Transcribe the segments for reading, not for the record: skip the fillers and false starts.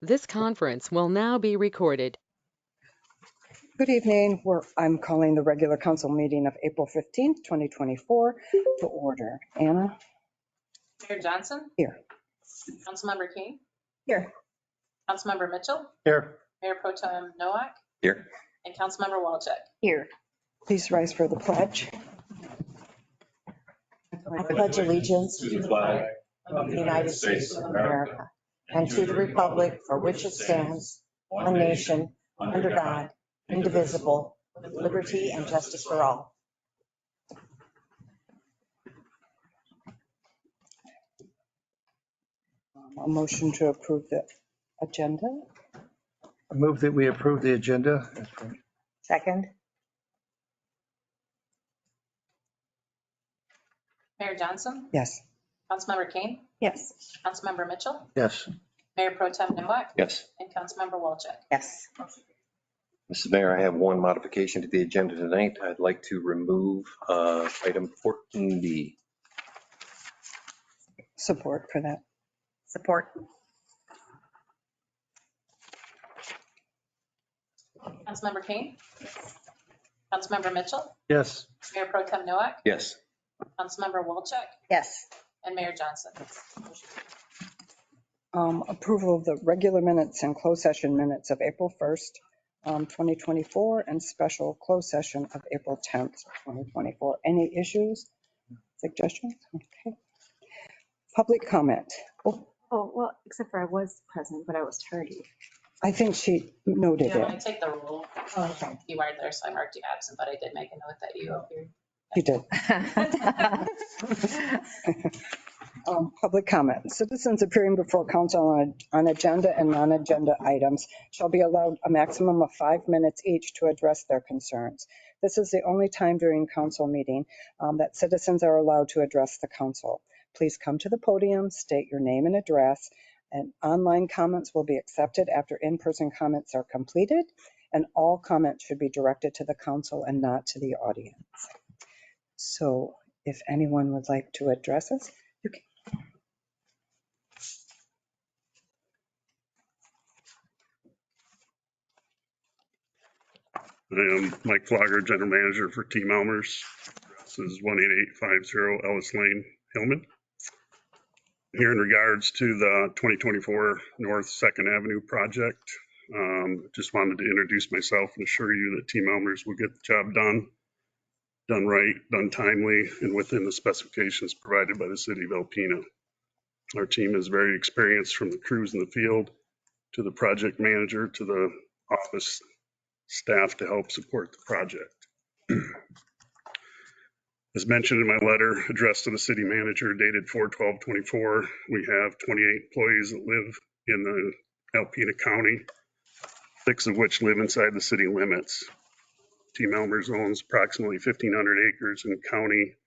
This conference will now be recorded. Good evening. I'm calling the regular council meeting of April 15th, 2024 to order. Anna? Mayor Johnson? Here. Councilmember King? Here. Councilmember Mitchell? Here. Mayor Pro Tem Nowak? Here. And Councilmember Walczak? Here. Please rise for the pledge. I pledge allegiance to the flag of the United States of America and to the republic for which it stands, one nation, under God, indivisible, with liberty and justice for all. A motion to approve the agenda. I move that we approve the agenda. Second? Mayor Johnson? Yes. Councilmember King? Yes. Councilmember Mitchell? Yes. Mayor Pro Tem Nowak? Yes. And Councilmember Walczak? Yes. Mrs. Mayor, I have one modification to the agenda tonight. I'd like to remove item 14D. Support for that. Support? Councilmember King? Councilmember Mitchell? Yes. Mayor Pro Tem Nowak? Yes. Councilmember Walczak? Yes. And Mayor Johnson? Approval of the regular minutes and closed session minutes of April 1st, 2024 and special closed session of April 10th, 2024. Any issues, suggestions? Okay. Public comment. Oh, well, except for I was present, but I was tardy. I think she noted Yeah, it. I take the roll. Oh, okay. You weren't there, so I marked you absent, but I did make a note that you appeared. She did. Public comment. Citizens appearing before council on agenda and non-agenda items shall be allowed a maximum of 5 minutes each to address their concerns. This is the only time during council meeting that citizens are allowed to address the council. Please come to the podium, state your name and address, and online comments will be accepted after in-person comments are completed, and all comments should be directed to the council and not to the audience. So if anyone would like to address us, you can. I am Mike Flogger, General Manager for Team Elmer's. This is 18850 Ellis Lane, Hillman. Here in regards to the 2024 North 2nd Avenue project, just wanted to introduce myself and assure you that Team Elmer's will get the job done right, done timely, and within the specifications provided by the City of Alpena. Our team is very experienced, from the crews in the field to the project manager to the office staff to help support the project. As mentioned in my letter addressed to the city manager dated 4/12/24, we have 28 employees that live in the Alpena County, 6 of which live inside the city limits. Team Elmer's owns approximately 1,500 acres in the county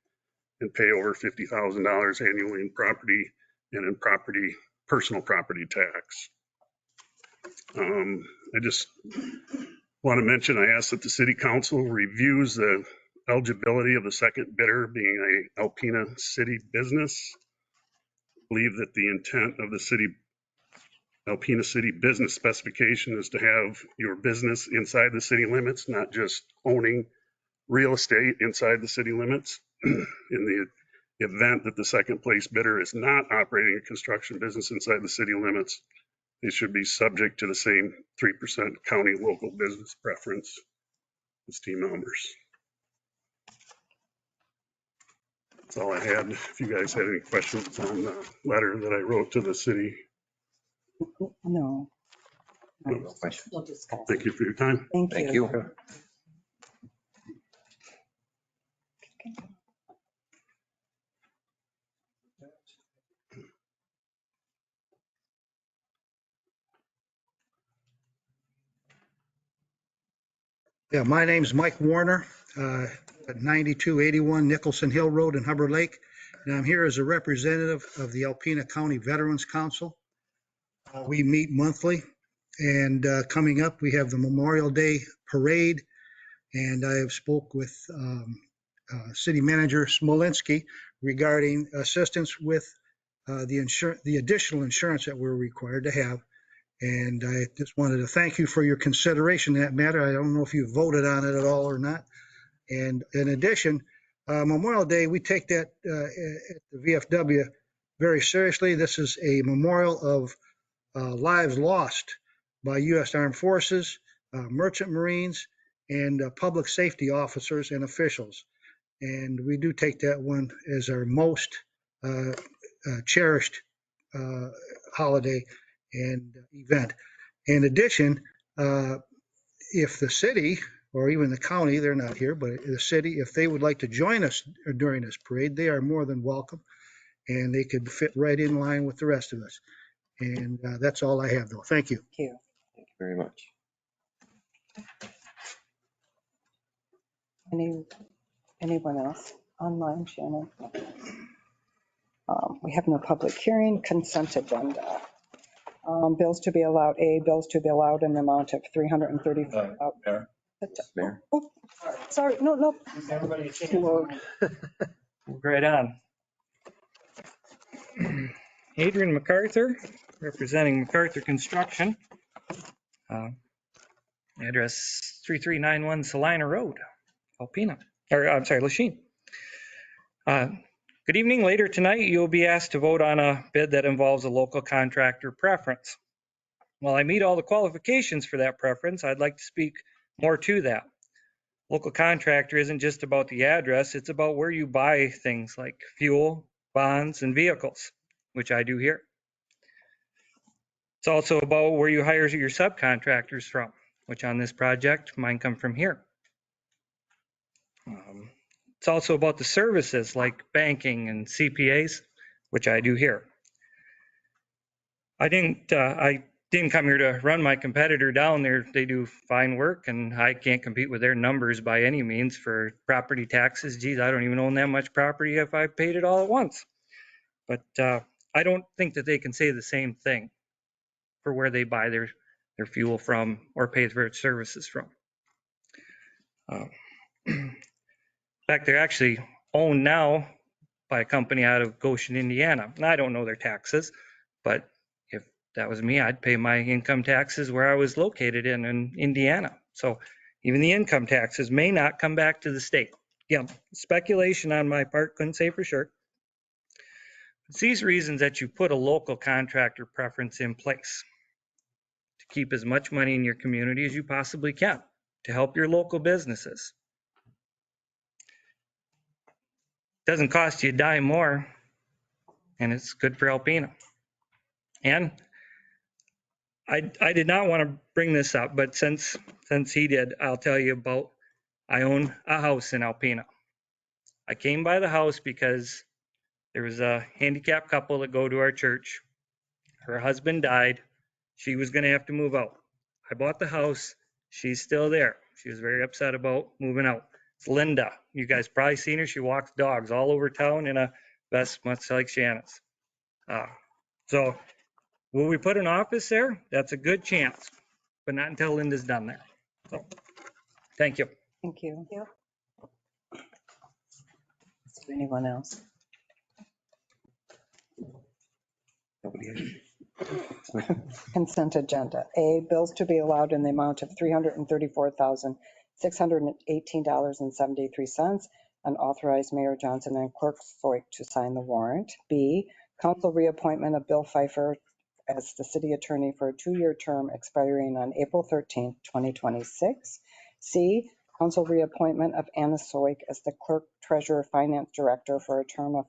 and pay over $50,000 annually in property and in personal property tax. I just want to mention, I ask that the city council reviews the eligibility of the second bidder being a Alpena city business. I believe that the intent of the Alpena city business specification is to have your business inside the city limits, not just owning real estate inside the city limits. In the event that the second place bidder is not operating a construction business inside the city limits, they should be subject to the same 3% county local business preference as Team Elmer's. That's all I had. If you guys had any questions on the letter that I wrote to the city. No. No question. We'll discuss. Thank you for your time. Thank you. Yeah, my name's Mike Warner, at 9281 Nicholson Hill Road in Hubbard Lake. And I'm here as a representative of the Alpena County Veterans Council. We meet monthly, and coming up, we have the Memorial Day Parade. And I have spoke with City Manager Smolinski regarding assistance with the additional insurance that we're required to have. And I just wanted to thank you for your consideration in that matter. I don't know if you voted on it at all or not. And in addition, Memorial Day, we take that at the VFW very seriously. This is a memorial of lives lost by U.S. Armed Forces, merchant Marines, and public safety officers and officials. And we do take that one as our most cherished holiday and event. In addition, if the city or even the county, they're not here, but the city, if they would like to join us during this parade, they are more than welcome, and they could fit right in line with the rest of us. And that's all I have, though. Thank you. Thank you. Thank you very much. Anyone else online, Shannon? We have no public hearing. Consent agenda. Bills to be allowed. Bills to be allowed in the amount of $330. Mayor. Oh, sorry, no. Everybody move right on. Adrian MacArthur, representing MacArthur Construction. Address 3391 Salina Road, Alpena, or I'm sorry, Lachine. Good evening. Later tonight, you'll be asked to vote on a bid that involves a local contractor preference. While I meet all the qualifications for that preference, I'd like to speak more to that. Local contractor isn't just about the address, it's about where you buy things like fuel, bonds, and vehicles, which I do here. It's also about where you hire your subcontractors from, which on this project, mine come from here. It's also about the services like banking and CPAs, which I do here. I didn't come here to run my competitor down there. They do fine work, and I can't compete with their numbers by any means for property taxes. Geez, I don't even own that much property if I paid it all at once. But I don't think that they can say the same thing for where they buy their fuel from or pay for its services from. In fact, they're actually owned now by a company out of Goshen, Indiana. And I don't know their taxes, but if that was me, I'd pay my income taxes where I was located in Indiana. So even the income taxes may not come back to the state. Yeah, speculation on my part, couldn't say for sure. It's these reasons that you put a local contractor preference in place to keep as much money in your community as you possibly can to help your local businesses. Doesn't cost you a dime more, and it's good for Alpena. And I did not want to bring this up, but since he did, I'll tell you about, I own a house in Alpena. I came by the house because there was a handicapped couple that go to our church. Her husband died. She was going to have to move out. I bought the house. She's still there. She was very upset about moving out. It's Linda. You guys probably seen her. She walks dogs all over town in a vest much like Shannon's. So will we put an office there? That's a good chance, but not until Linda's done there. So thank you. Thank you. Is there anyone else? Consent agenda. Bills to be allowed in the amount of $334,618.73 and authorize Mayor Johnson and Clerk Soik to sign the warrant. B, council reappointment of Bill Pfeifer as the city attorney for a 2-year term expiring on April 13th, 2026. C, council reappointment of Anna Soik as the clerk, treasurer, finance director for a term of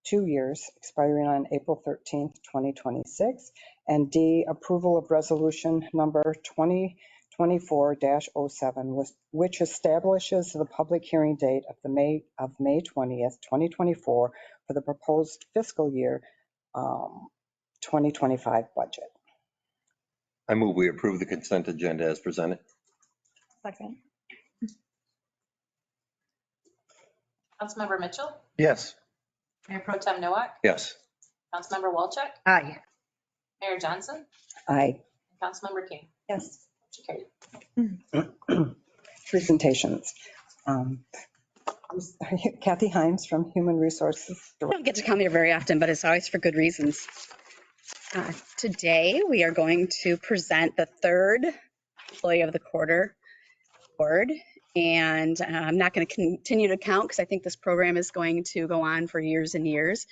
2 years expiring on April 13th, 2026. And D, approval of resolution number 2024-07, which establishes the public hearing date of May 20th, 2024 for the proposed fiscal year 2025 budget. I move we approve the consent agenda as presented. Second. Councilmember Mitchell, Yes. Mayor Pro Tem Nowak, Yes. Councilmember Walchuk, Aye. Mayor Johnson, Aye. and Councilmember King. Yes. Motion carried. Presentations. Kathy Himes from Human Resources. I don't get to come here very often, but it's always for good reasons. Today, we are going to present the third Employee of the Quarter award. And I'm not going to continue to count because I think this program is going to go on for years and years,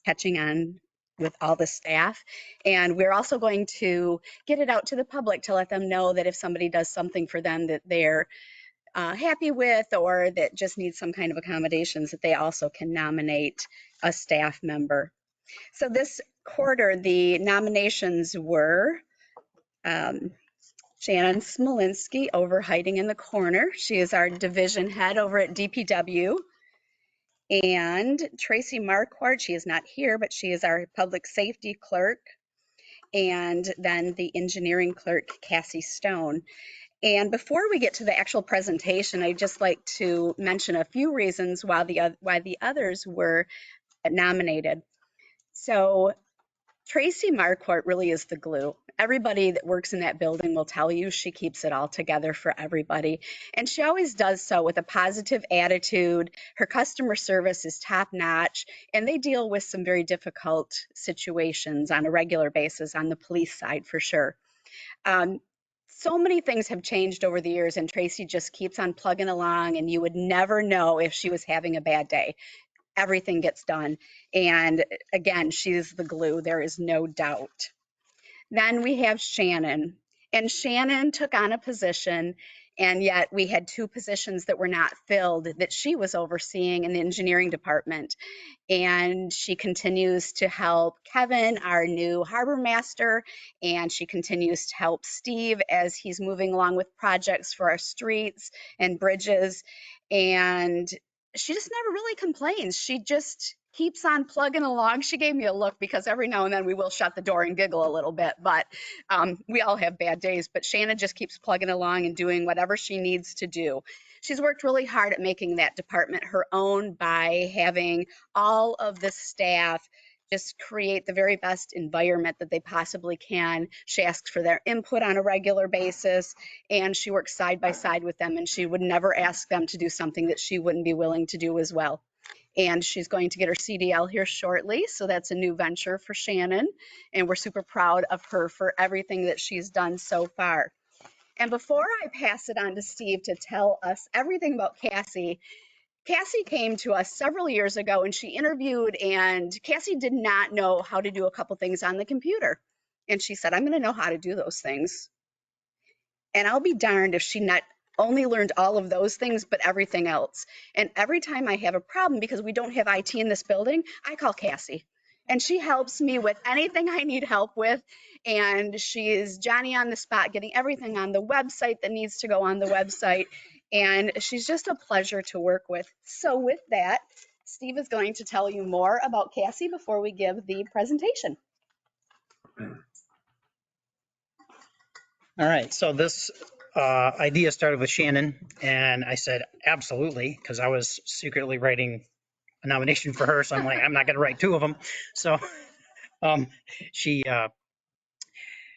catching on with all the staff. And we're also going to get it out to the public to let them know that if somebody does something for them that they're happy with or that just needs some kind of accommodations, that they also can nominate a staff member. So this quarter, the nominations were Shannon Smolinski over hiding in the corner. She is our division head over at DPW. And Tracy Marquardt, she is not here, but she is our public safety clerk. And then the engineering clerk, Cassie Stone. And before we get to the actual presentation, I'd just like to mention a few reasons why the others were nominated. So Tracy Marquardt really is the glue. Everybody that works in that building will tell you she keeps it all together for everybody. And she always does so with a positive attitude. Her customer service is top notch, and they deal with some very difficult situations on a regular basis on the police side for sure. So many things have changed over the years, and Tracy just keeps on plugging along, and you would never know if she was having a bad day. Everything gets done. And again, she's the glue. There is no doubt. Then we have Shannon. And Shannon took on a position, and yet we had two positions that were not filled that she was overseeing in the engineering department. And she continues to help Kevin, our new harbor master, and she continues to help Steve as he's moving along with projects for our streets and bridges. And she just never really complains. She just keeps on plugging along. She gave me a look because every now and then we will shut the door and giggle a little bit, but we all have bad days. But Shannon just keeps plugging along and doing whatever she needs to do. She's worked really hard at making that department her own by having all of the staff just create the very best environment that they possibly can. She asks for their input on a regular basis, and she works side by side with them, and she would never ask them to do something that she wouldn't be willing to do as well. And she's going to get her CDL here shortly, so that's a new venture for Shannon, and we're super proud of her for everything that she's done so far. And before I pass it on to Steve to tell us everything about Cassie, Cassie came to us several years ago and she interviewed, and Cassie did not know how to do a couple things on the computer. And she said, I'm going to know how to do those things. And I'll be darned if she not only learned all of those things, but everything else. And every time I have a problem, because we don't have IT in this building, I call Cassie. And she helps me with anything I need help with. And she is Johnny on the spot, getting everything on the website that needs to go on the website. And she's just a pleasure to work with. So with that, Steve is going to tell you more about Cassie before we give the presentation. All right, so this idea started with Shannon, and I said, absolutely, because I was secretly writing a nomination for her. So I'm like, I'm not going to write two of them. So she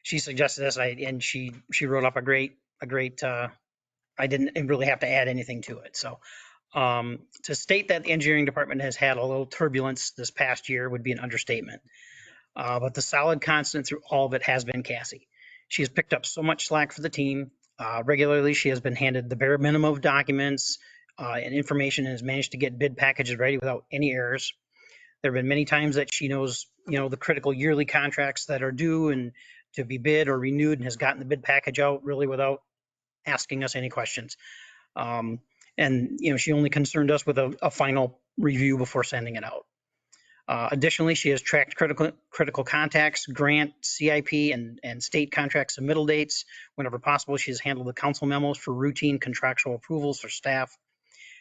suggested this, and she wrote up a great. I didn't really have to add anything to it. So to state that the engineering department has had a little turbulence this past year would be an understatement. But the solid constant through all of it has been Cassie. She has picked up so much slack for the team. Regularly, she has been handed the bare minimum of documents and information, and has managed to get bid packages ready without any errors. There have been many times that she knows, the critical yearly contracts that are due and to be bid or renewed, and has gotten the bid package out really without asking us any questions. And she only concerned us with a final review before sending it out. Additionally, she has tracked critical contacts, grant, CIP, and state contract submittal dates. Whenever possible, she has handled the council memos for routine contractual approvals for staff.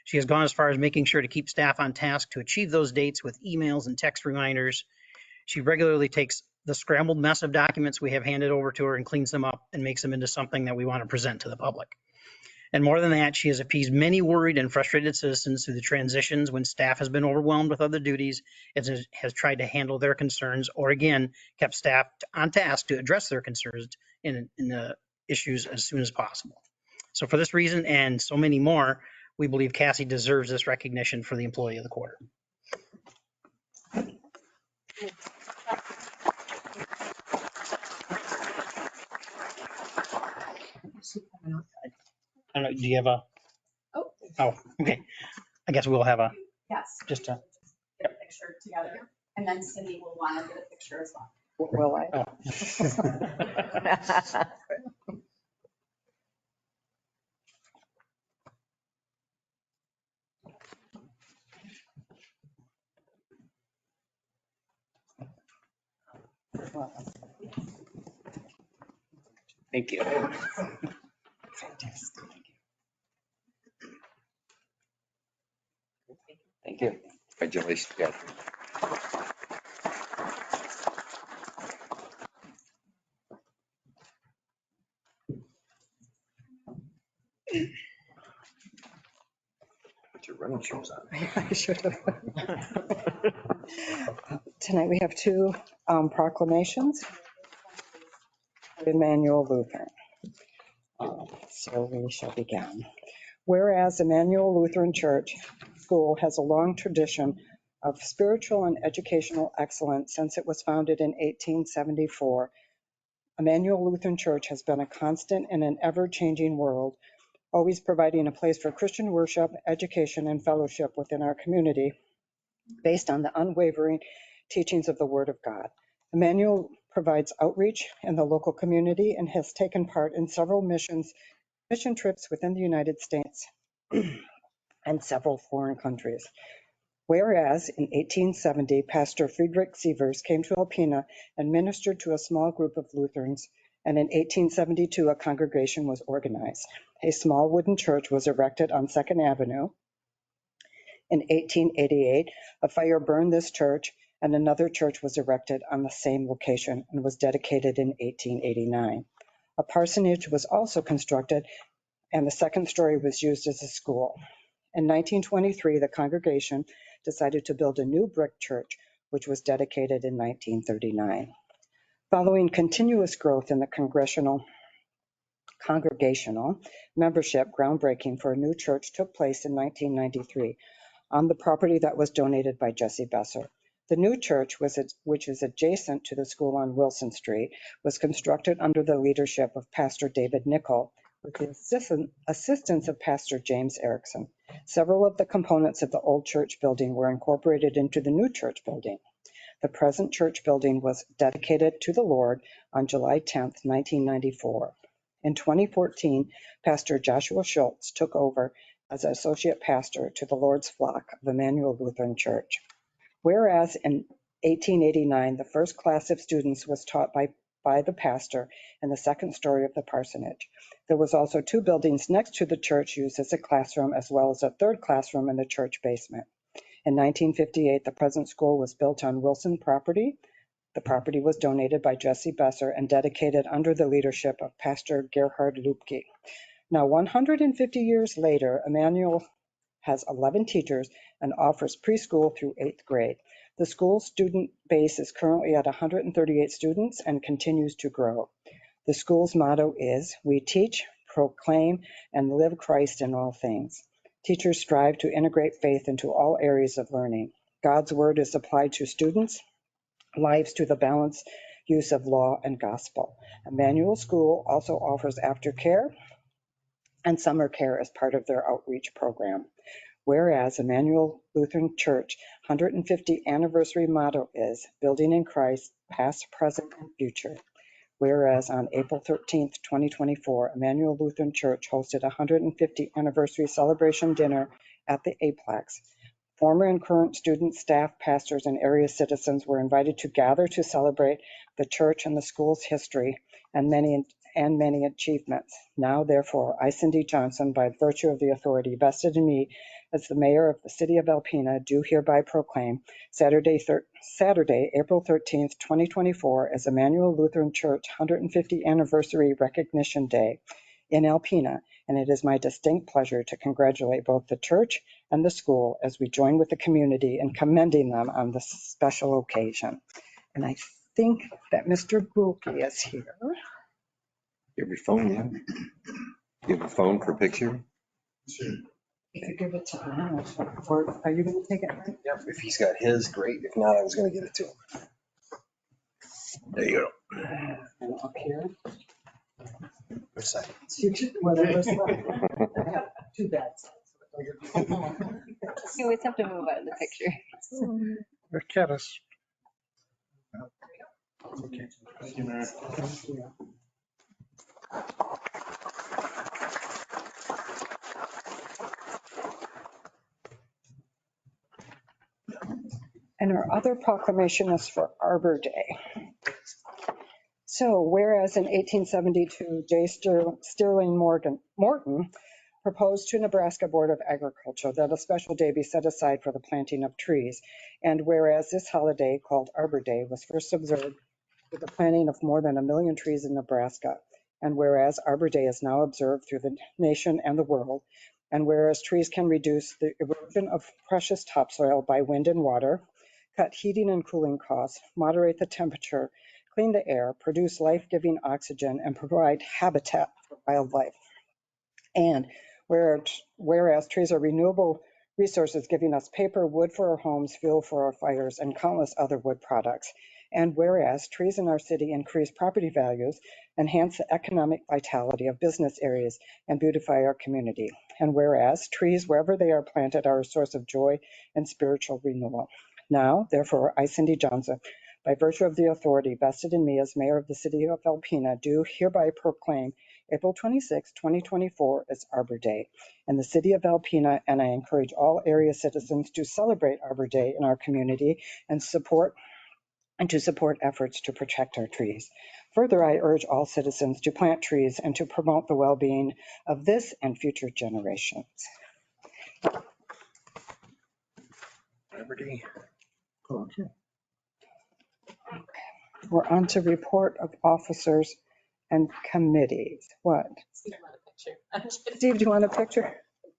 She has gone as far as making sure to keep staff on task to achieve those dates with emails and text reminders. She regularly takes the scrambled mess of documents we have handed over to her and cleans them up and makes them into something that we want to present to the public. And more than that, she has appeased many worried and frustrated citizens through the transitions when staff has been overwhelmed with other duties, and has tried to handle their concerns, or again, kept staff on task to address their concerns in the issues as soon as possible. So for this reason and so many more, we believe Cassie deserves this recognition for the Employee of the Quarter. I don't know, do you have a? Oh, okay. I guess we'll have a, Yes. just a, Get a picture together. And then Cindy will want to get a picture as well. Will I? oh. Thank you. Thank you. Congratulations, Catherine. Put your running shoes on. I should have. Tonight we have two proclamations. Immanuel Lutheran. So we shall begin. Whereas Immanuel Lutheran Church School has a long tradition of spiritual and educational excellence since it was founded in 1874, Immanuel Lutheran Church has been a constant in an ever-changing world, always providing a place for Christian worship, education, and fellowship within our community based on the unwavering teachings of the Word of God. Immanuel provides outreach in the local community and has taken part in several mission trips within the United States and several foreign countries. Whereas in 1870, Pastor Friedrich Sievers came to Alpena and ministered to a small group of Lutherans, and in 1872, a congregation was organized. A small wooden church was erected on 2nd Avenue. In 1888, a fire burned this church, and another church was erected on the same location and was dedicated in 1889. A parsonage was also constructed, and the second story was used as a school. In 1923, the congregation decided to build a new brick church, which was dedicated in 1939. Following continuous growth in the congregational membership, groundbreaking for a new church took place in 1993 on the property that was donated by Jesse Besser. The new church, which is adjacent to the school on Wilson Street, was constructed under the leadership of Pastor David Nickel, with the assistance of Pastor James Erickson. Several of the components of the old church building were incorporated into the new church building. The present church building was dedicated to the Lord on July 10, 1994. In 2014, Pastor Joshua Schultz took over as associate pastor to the Lord's flock of Immanuel Lutheran Church. Whereas in 1889, the first class of students was taught by the pastor in the second story of the parsonage. There was also two buildings next to the church used as a classroom, as well as a third classroom in the church basement. In 1958, the present school was built on Wilson property. The property was donated by Jesse Besser and dedicated under the leadership of Pastor Gerhard Lupke. Now, 150 years later, Immanuel has 11 teachers and offers preschool through 8th grade. The school's student base is currently at 138 students and continues to grow. The school's motto is, "We teach, proclaim, and live Christ in all things." Teachers strive to integrate faith into all areas of learning. God's word is applied to students' lives through the balanced use of law and gospel. Immanuel School also offers aftercare and summer care as part of their outreach program. Whereas Immanuel Lutheran Church 150 anniversary motto is "Building in Christ, past, present, and future." Whereas on April 13, 2024, Immanuel Lutheran Church hosted a 150 anniversary celebration dinner at the Aplex. Former and current students, staff, pastors, and area citizens were invited to gather to celebrate the church and the school's history and many achievements. Now, therefore, I, Cindy Johnson, by virtue of the authority vested in me as the mayor of the city of Alpena, do hereby proclaim Saturday, April 13th, 2024, as Immanuel Lutheran Church 150 Anniversary Recognition Day in Alpena, and it is my distinct pleasure to congratulate both the church and the school as we join with the community in commending them on this special occasion. And I think that Mr. Bulke is here. You have your phone, yeah? You have a phone for a picture? If you give it to him, or are you going to take it? Yep, if he's got his, great. If not, I was going to get it to him. There you go. And up here. second. Whatever's I have 2 beds. You always have to move out of the picture. Look at us. Okay. Thank you. And our other proclamation is for Arbor Day. So whereas in 1872, J. Sterling Morton proposed to Nebraska Board of Agriculture that a special day be set aside for the planting of trees. And whereas this holiday, called Arbor Day, was first observed with the planting of more than 1 million trees in Nebraska. And whereas Arbor Day is now observed through the nation and the world. And whereas trees can reduce the erosion of precious topsoil by wind and water, cut heating and cooling costs, moderate the temperature, clean the air, produce life-giving oxygen, and provide habitat for wildlife. And whereas trees are renewable resources giving us paper, wood for our homes, fuel for our fires, and countless other wood products. And whereas trees in our city increase property values, enhance the economic vitality of business areas, and beautify our community. And whereas trees, wherever they are planted, are a source of joy and spiritual renewal. Now, therefore, I, Cindy Johnson, by virtue of the authority vested in me as mayor of the city of Alpena, do hereby proclaim April 26, 2024 as Arbor Day in the city of Alpena, and I encourage all area citizens to celebrate Arbor Day in our community and to support efforts to protect our trees. Further, I urge all citizens to plant trees and to promote the well-being of this and future generations. Arbor Day. We're on to report of officers and committees. What? Steve wanted a picture. I'm just kidding. Steve, do you want a picture?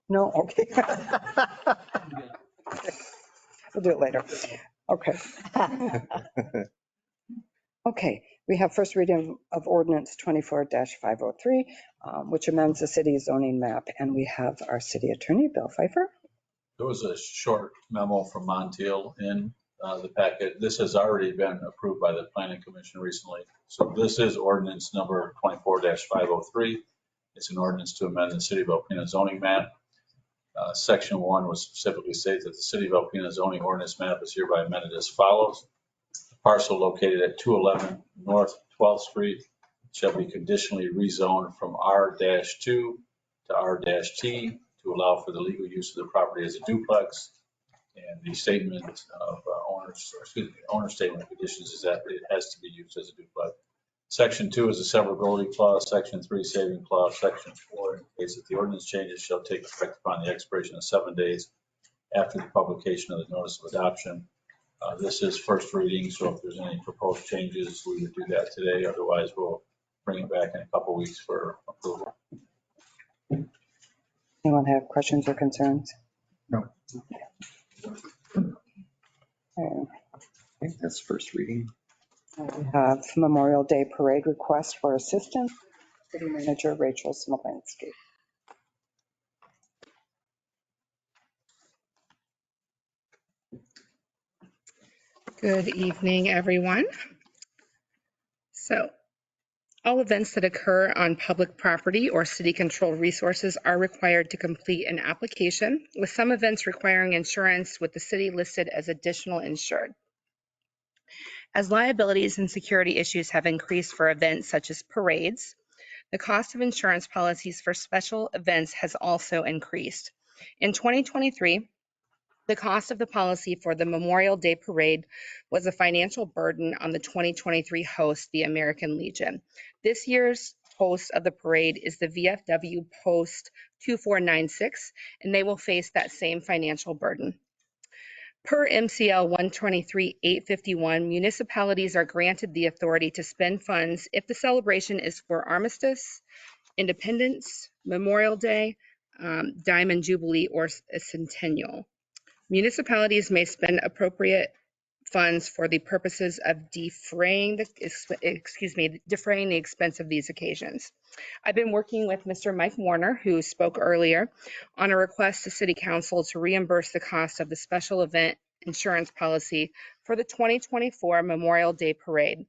No? Okay. We'll do it later. Okay. Okay, we have first reading of Ordinance 24-503, which amends the city zoning map, and we have our city attorney, Bill Pfeifer. There was a short memo from Montiel in the packet. This has already been approved by the Planning Commission recently. So this is ordinance number 24-503. It's an ordinance to amend the city of Alpena zoning map. Section 1 was specifically states that the city of Alpena zoning ordinance map is hereby amended as follows. The parcel located at 211 North 12th Street shall be conditionally rezoned from R-2 to R-T to allow for the legal use of the property as a duplex. And the statement of owner statement of conditions is that it has to be used as a duplex. Section 2 is a severability clause. Section 3, saving clause. Section 4 indicates that the ordinance changes shall take effect upon the expiration of 7 days after the publication of the notice of adoption. This is first reading, so if there's any proposed changes, we would do that today. Otherwise, we'll bring it back in a couple weeks for approval. Anyone have questions or concerns? No. Okay. That's first reading. We have Memorial Day Parade request for assistance, City Manager Rachel Smolinski. Good evening, everyone. So, all events that occur on public property or city-controlled resources are required to complete an application, with some events requiring insurance with the city listed as additional insured. As liabilities and security issues have increased for events such as parades, the cost of insurance policies for special events has also increased. In 2023, the cost of the policy for the Memorial Day Parade was a financial burden on the 2023 host, the American Legion. This year's host of the parade is the VFW Post 2496, and they will face that same financial burden. Per MCL 123-851, municipalities are granted the authority to spend funds if the celebration is for Armistice, Independence, Memorial Day, Diamond Jubilee, or a Centennial. Municipalities may spend appropriate funds for the purposes of defraying the expense of these occasions. I've been working with Mr. Mike Warner, who spoke earlier, on a request to City Council to reimburse the cost of the special event insurance policy for the 2024 Memorial Day Parade.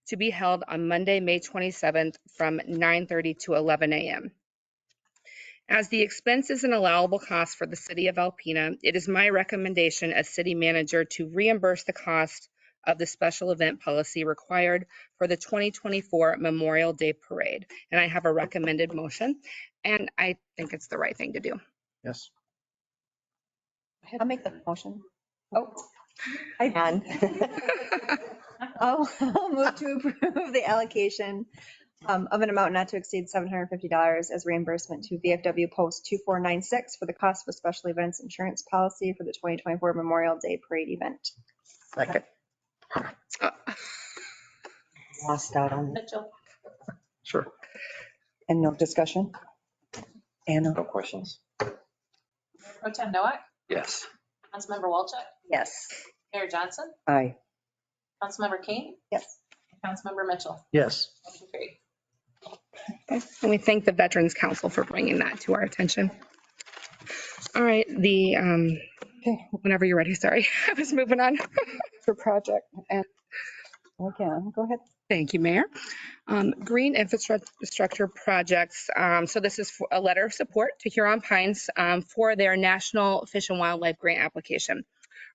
to be held on Monday, May 27th from 9:30 to 11 a.m. As the expense is an allowable cost for the city of Alpena, it is my recommendation as city manager to reimburse the cost of the special event policy required for the 2024 Memorial Day Parade. And I have a recommended motion, and I think it's the right thing to do. Yes. I'll make the motion. Oh, and I'll move to approve the allocation of an amount not to exceed $750 as reimbursement to VFW Post 2496 for the cost of a special events insurance policy for the 2024 Memorial Day Parade event. Second. lost out on Mitchell, Sure. And no discussion? Anna? No questions? Pro Tem Noack, Yes. Councilmember Walchuk, yes. Mayor Johnson, Aye. Councilmember Kane, Yes. Councilmember Mitchell. Yes. Motion carried. And we thank the Veterans Council for bringing that to our attention. All right, whenever you're ready, sorry, I was moving on. For project and again, go ahead. Thank you, Mayor. Green infrastructure projects. So this is a letter of support to Huron Pines for their National Fish and Wildlife Grant application.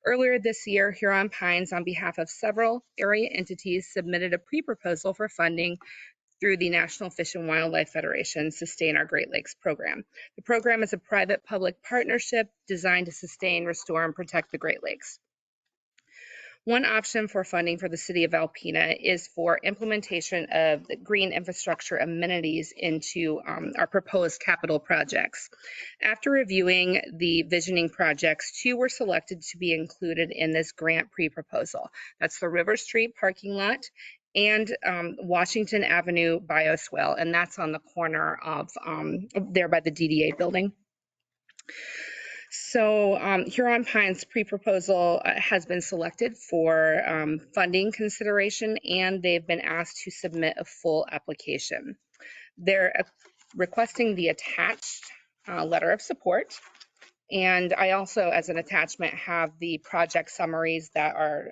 Earlier this year, Huron Pines, on behalf of several area entities, submitted a pre-proposal for funding through the National Fish and Wildlife Federation Sustain Our Great Lakes program. The program is a private-public partnership designed to sustain, restore, and protect the Great Lakes. One option for funding for the city of Alpena is for implementation of the green infrastructure amenities into our proposed capital projects. After reviewing the visioning projects, 2 were selected to be included in this grant pre-proposal. That's the River Street parking lot and Washington Avenue bioswale, and that's on the corner of there by the DDA building. So Huron Pines pre-proposal has been selected for funding consideration, and they've been asked to submit a full application. They're requesting the attached letter of support. And I also, as an attachment, have the project summaries that are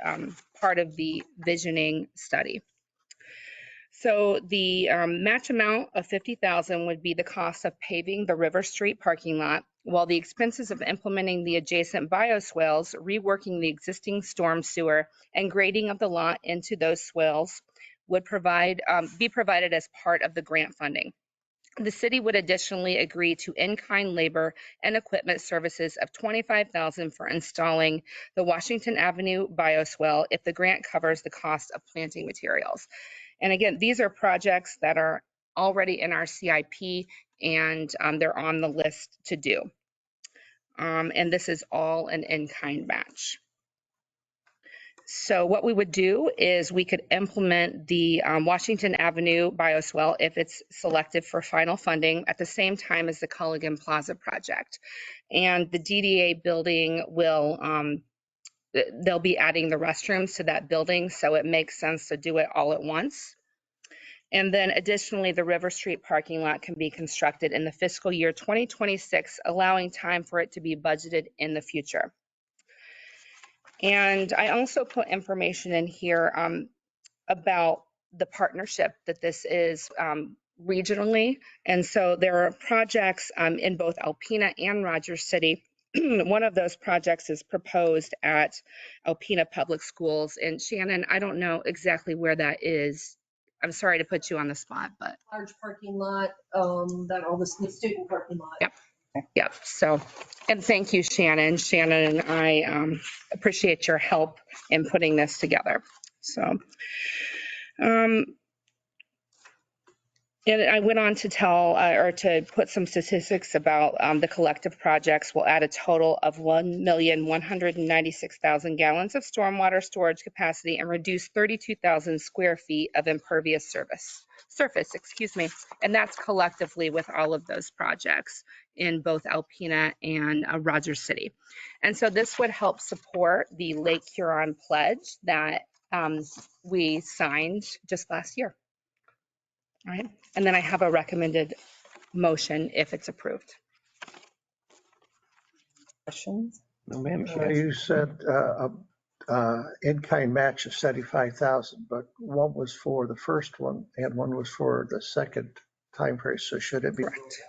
part of the visioning study. So the match amount of $50,000 would be the cost of paving the River Street parking lot, while the expenses of implementing the adjacent bioswales, reworking the existing storm sewer, and grading of the lot into those swales would be provided as part of the grant funding. The city would additionally agree to in-kind labor and equipment services of $25,000 for installing the Washington Avenue bioswale if the grant covers the cost of planting materials. And again, these are projects that are already in our CIP, and they're on the list to do. And this is all an in-kind match. So what we would do is we could implement the Washington Avenue bioswale if it's selected for final funding at the same time as the Culligan Plaza project. And the DDA building will, they'll be adding the restrooms to that building, so it makes sense to do it all at once. And then additionally, the River Street parking lot can be constructed in the fiscal year 2026, allowing time for it to be budgeted in the future. And I also put information in here about the partnership that this is regionally. And so there are projects in both Alpena and Rogers City. One of those projects is proposed at Alpena Public Schools. And Shannon, I don't know exactly where that is. I'm sorry to put you on the spot, but. Large parking lot, that all the student parking lot. Yep. Yep. So, and thank you, Shannon. Shannon and I appreciate your help in putting this together. So, and I went on to tell or to put some statistics about the collective projects will add a total of 1,196,000 gallons of stormwater storage capacity and reduce 32,000 square feet of impervious surface, and that's collectively with all of those projects in both Alpena and Rogers City. And so this would help support the Lake Huron pledge that we signed just last year. All right, and then I have a recommended motion if it's approved. Questions? No, ma'am. You said in-kind match of 75,000, but one was for the first one and one was for the second time frame. So should it be? Correct.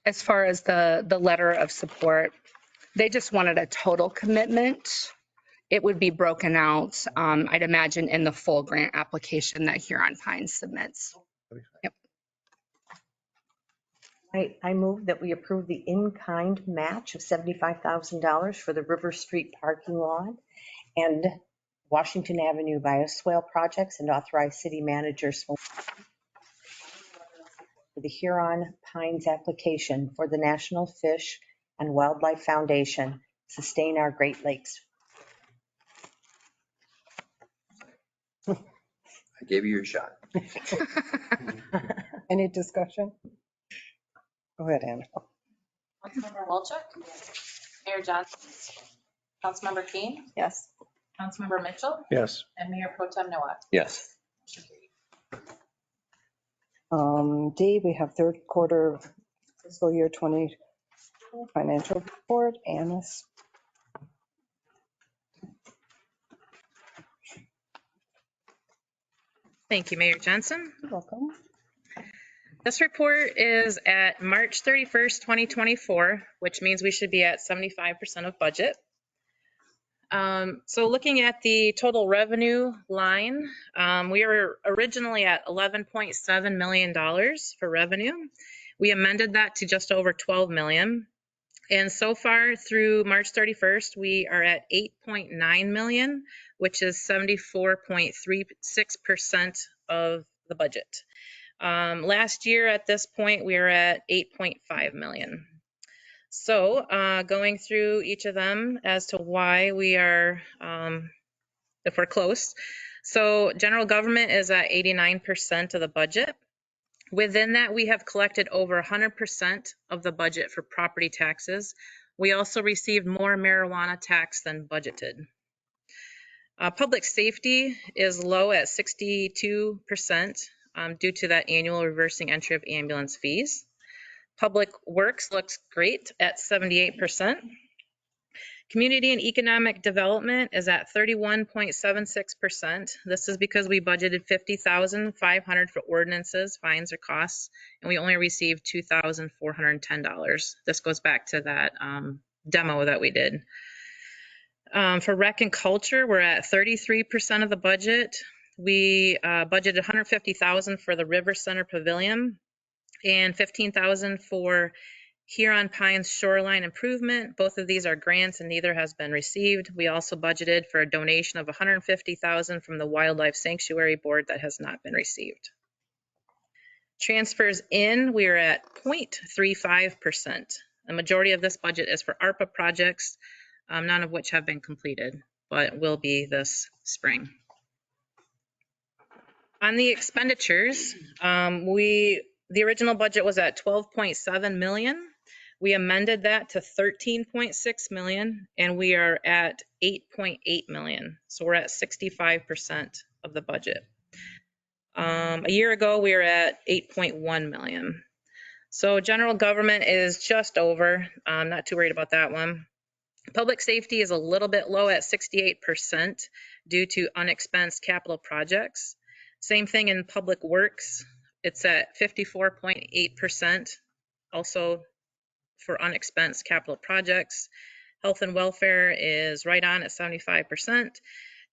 As far as the letter of support, they just wanted a total commitment. It would be broken out, I'd imagine, in the full grant application that Huron Pines submits. Yep. I move that we approve the in-kind match of $75,000 for the River Street parking lot and Washington Avenue bioswale projects, and authorize city managers for the Huron Pines application for the National Fish and Wildlife Foundation, sustain our Great Lakes. I gave you your shot. Any discussion? Go ahead, Anna. Councilmember Wolchuk? Mayor Johnson? Councilmember Keen? Yes. Councilmember Mitchell? Yes. And Mayor Pro Tem Noah? Yes. D, we have third quarter fiscal year 20 financial report. Anna's. Thank you, Mayor Johnson. You're welcome. This report is at March 31st, 2024, which means we should be at 75% of budget. So looking at the total revenue line, we were originally at $11.7 million for revenue. We amended that to just over 12 million. And so far through March 31st, we are at 8.9 million, which is 74.36% of the budget. Last year at this point, we were at 8.5 million. So going through each of them as to why we are, if we're close. So general government is at 89% of the budget. Within that, we have collected over 100% of the budget for property taxes. We also received more marijuana tax than budgeted. Public safety is low at 62% due to that annual reversing entry of ambulance fees. Public works looks great at 78%. Community and economic development is at 31.76%. This is because we budgeted $50,500 for ordinances, fines, or costs, and we only received $2,410. This goes back to that demo that we did. For rec and culture, we're at 33% of the budget. We budgeted $150,000 for the River Center Pavilion and $15,000 for Huron Pines Shoreline Improvement. Both of these are grants and neither has been received. We also budgeted for a donation of $150,000 from the Wildlife Sanctuary Board that has not been received. Transfers in, we are at 0.35%. The majority of this budget is for ARPA projects, none of which have been completed, but will be this spring. On the expenditures, the original budget was at 12.7 million. We amended that to 13.6 million, and we are at 8.8 million. So we're at 65% of the budget. A year ago, we were at 8.1 million. So general government is just over. I'm not too worried about that one. Public safety is a little bit low at 68% due to unexpensed capital projects. Same thing in public works. It's at 54.8%, also for unexpensed capital projects. Health and welfare is right on at 75%.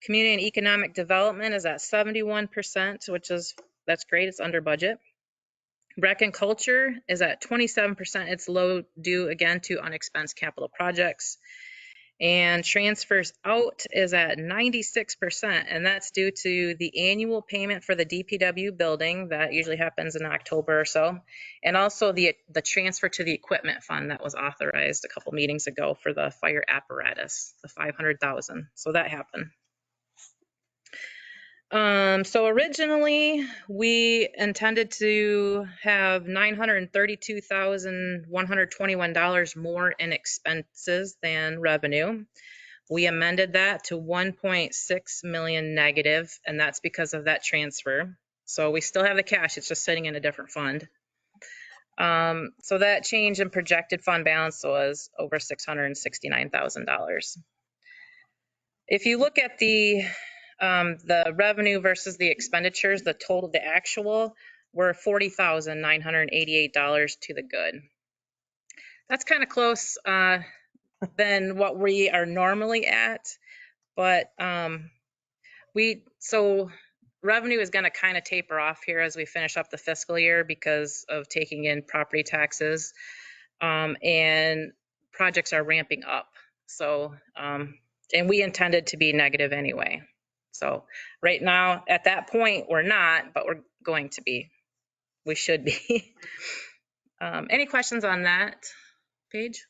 Community and economic development is at 71%, that's great, it's under budget. Rec and culture is at 27%, it's low due again to unexpensed capital projects. And transfers out is at 96%, and that's due to the annual payment for the DPW building that usually happens in October or so, and also the transfer to the equipment fund that was authorized a couple meetings ago for the fire apparatus, the $500,000. So that happened. So originally we intended to have $932,121 more in expenses than revenue. We amended that to 1.6 million negative, and that's because of that transfer. So we still have the cash, it's just sitting in a different fund. So that change in projected fund balance was over $669,000. If you look at the revenue versus the expenditures, the total, the actual, were $40,988 to the good. That's kind of close than what we are normally at, but so revenue is going to kind of taper off here as we finish up the fiscal year because of taking in property taxes, and projects are ramping up. So, and we intended to be negative anyway. So right now at that point, we're not, but we're going to be, we should be. Any questions on that page?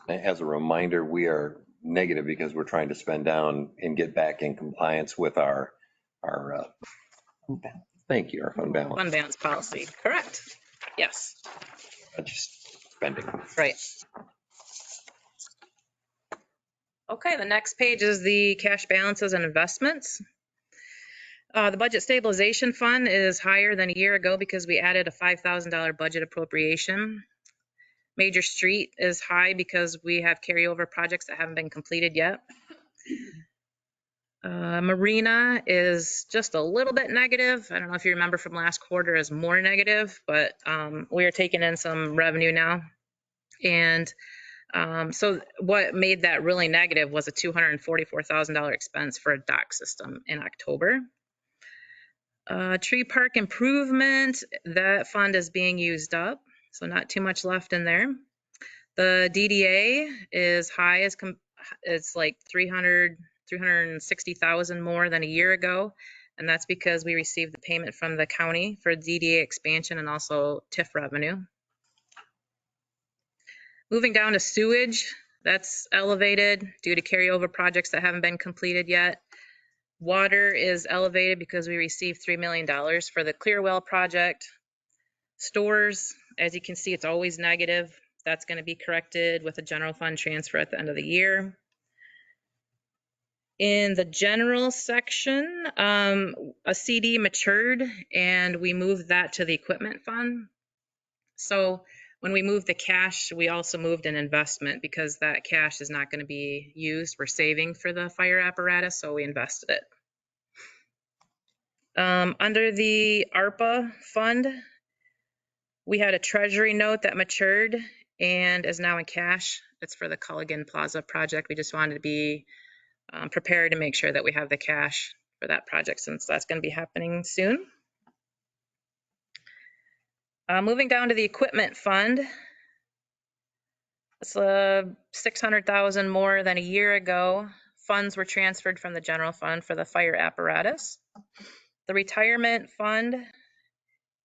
As a reminder, we are negative because we're trying to spend down and get back in compliance with our thank you, our fund balance. Fund balance policy, correct. Yes. Just spending. Right. Okay, the next page is the cash balances and investments. The budget stabilization fund is higher than a year ago because we added a $5,000 budget appropriation. Major street is high because we have carryover projects that haven't been completed yet. Marina is just a little bit negative. I don't know if you remember from last quarter is more negative, but we are taking in some revenue now. And so what made that really negative was a $244,000 expense for a dock system in October. Tree park improvement, that fund is being used up, so not too much left in there. The DDA is high, it's like 360,000 more than a year ago, and that's because we received the payment from the county for DDA expansion and also TIF revenue. Moving down to sewage, that's elevated due to carryover projects that haven't been completed yet. Water is elevated because we received $3 million for the Clearwell project. Stores, as you can see, it's always negative. That's going to be corrected with a general fund transfer at the end of the year. In the general section, a CD matured and we moved that to the equipment fund. So when we moved the cash, we also moved an investment because that cash is not going to be used. We're saving for the fire apparatus, so we invested it. Under the ARPA fund, we had a treasury note that matured and is now in cash. It's for the Culligan Plaza project. We just wanted to be prepared to make sure that we have the cash for that project since that's going to be happening soon. Moving down to the equipment fund, it's $600,000 more than a year ago. Funds were transferred from the general fund for the fire apparatus. The retirement fund,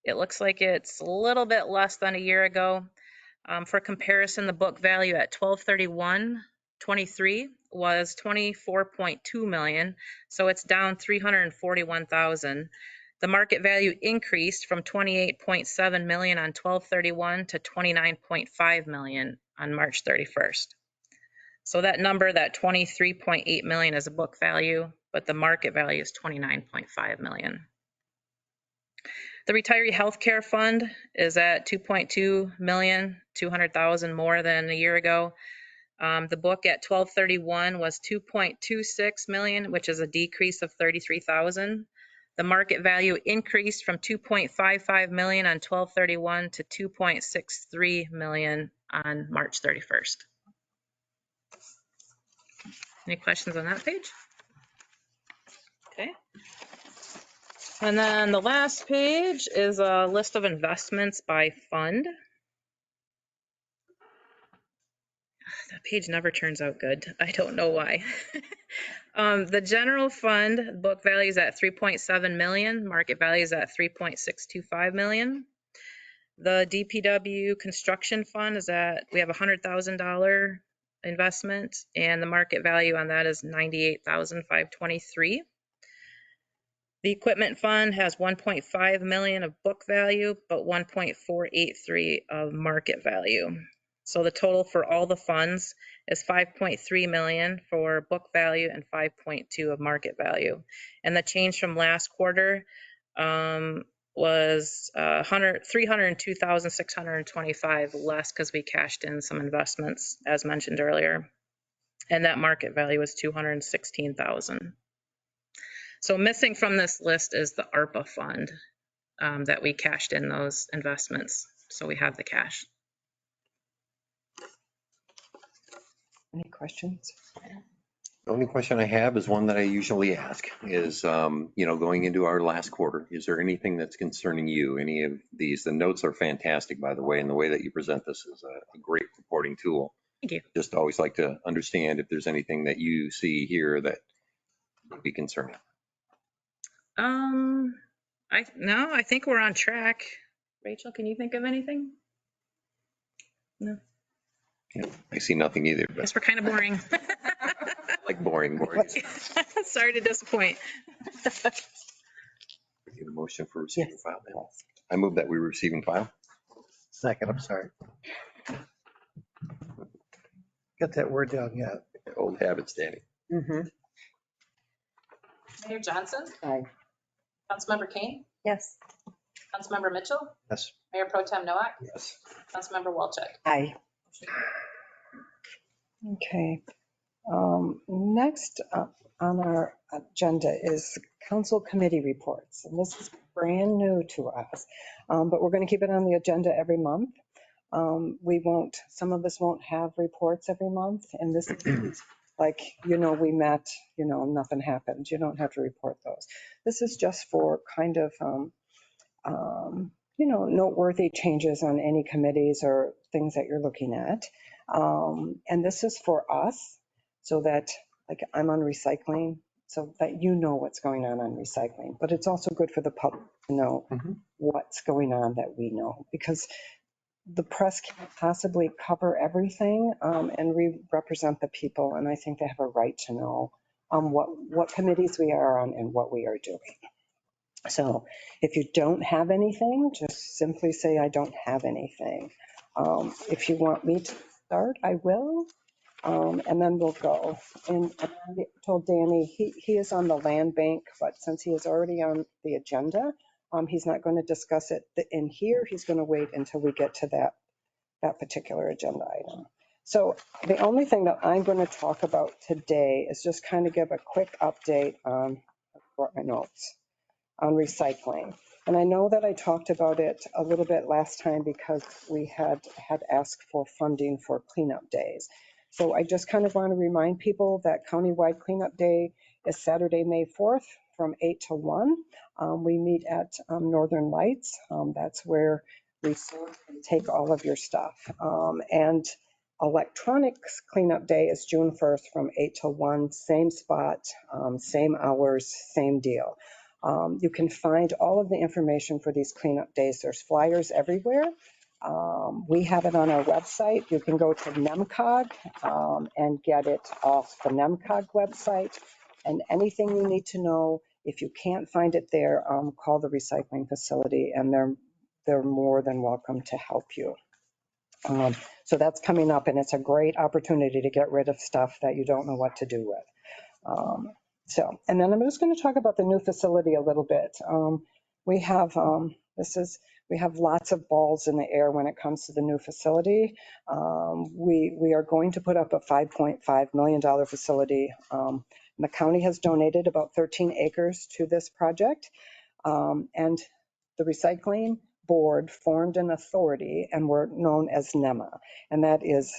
it looks like it's a little bit less than a year ago. For comparison, the book value at 12/31/23 was $24.2 million, so it's down $341,000. The market value increased from $28.7 million on 12/31 to $29.5 million on March 31st. So that number, that $23.8 million is a book value, but the market value is $29.5 million. The retiree healthcare fund is at $2.2 million, $200,000 more than a year ago. The book at 12/31 was $2.26 million, which is a decrease of $33,000. The market value increased from $2.55 million on 12/31 to $2.63 million on March 31st. Any questions on that page? Okay. And then the last page is a list of investments by fund. That page never turns out good. I don't know why. The general fund book value is at $3.7 million. Market value is at $3.625 million. The DPW construction fund is at, we have a $100,000 investment, and the market value on that is $98,523. The equipment fund has $1.5 million of book value, but $1.483 of market value. So the total for all the funds is $5.3 million for book value and $5.2 of market value. And the change from last quarter was $302,625 less because we cashed in some investments, as mentioned earlier. and that market value was 216,000. So missing from this list is the ARPA fund that we cashed in those investments. So we have the cash. Any questions? The only question I have is one that I usually ask is, going into our last quarter, is there anything that's concerning you? Any of these? The notes are fantastic, by the way, and the way that you present this is a great reporting tool. Thank you. Just always like to understand if there's anything that you see here that would be concerning. I think we're on track. Rachel, can you think of anything? No. Yeah, I see nothing either, but Guess we're kind of boring. like boring. Sorry to disappoint. Get a motion for receiving file then. I move that we receive and file. Second, I'm sorry. Get that word down yet. Old habits, Danny. Mayor Johnson, Aye. Councilmember Kane, Yes. Councilmember Mitchell, Yes. Mayor Pro Tem Noack, Yes. Councilmember Walchuk. Aye. Okay. Next up on our agenda is council committee reports. And this is brand new to us, but we're going to keep it on the agenda every month. Some of us won't have reports every month. And this is like, we met, nothing happened. You don't have to report those. This is just for kind of, noteworthy changes on any committees or things that you're looking at. And this is for us so that, like, I'm on recycling, so that you know what's going on recycling. But it's also good for the public to know what's going on that we know, because the press can't possibly cover everything, and we represent the people. And I think they have a right to know what committees we are on and what we are doing. So if you don't have anything, just simply say, I don't have anything. If you want me to start, I will, and then we'll go. And I told Danny, he is on the land bank, but since he is already on the agenda, he's not going to discuss it in here. He's going to wait until we get to that particular agenda item. So the only thing that I'm going to talk about today is just kind of give a quick update on my notes on recycling. And I know that I talked about it a little bit last time because we had asked for funding for cleanup days. So I just kind of want to remind people that countywide cleanup day is Saturday, May 4th from 8 to 1. We meet at Northern Lights. That's where we sort and take all of your stuff. And electronics cleanup day is June 1st from 8 to 1, same spot, same hours, same deal. You can find all of the information for these cleanup days. There's flyers everywhere. We have it on our website. You can go to NEMCOG and get it off the NEMCOG website. And anything you need to know, if you can't find it there, call the recycling facility, and they're more than welcome to help you. So that's coming up, and it's a great opportunity to get rid of stuff that you don't know what to do with. And then I'm just going to talk about the new facility a little bit. We have lots of balls in the air when it comes to the new facility. We are going to put up a $5.5 million facility. The county has donated about 13 acres to this project. And the recycling board formed an authority, and we're known as NEMA, and that is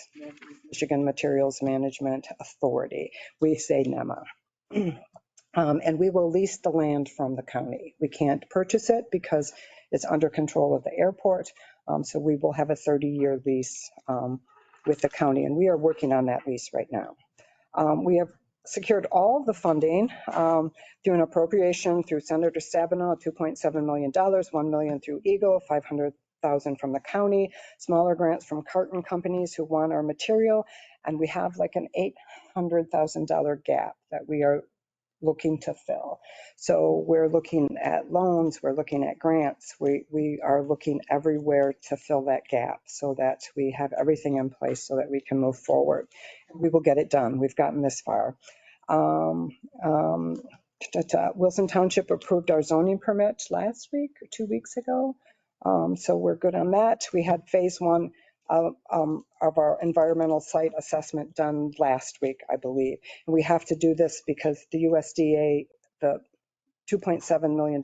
Michigan Materials Management Authority. We say NEMA. And we will lease the land from the county. We can't purchase it because it's under control of the airport. So we will have a 30-year lease with the county, and we are working on that lease right now. We have secured all the funding through an appropriation through Senator Stabenow, $2.7 million, $1 million through EGLE, $500,000 from the county, smaller grants from carton companies who want our material, and we have like an $800,000 gap that we are looking to fill. So we're looking at loans, we're looking at grants, we are looking everywhere to fill that gap so that we have everything in place so that we can move forward. We will get it done. We've gotten this far. Wilson Township approved our zoning permit last week or 2 weeks ago. So we're good on that. We had phase one of our environmental site assessment done last week, I believe. And we have to do this because the USDA, the $2.7 million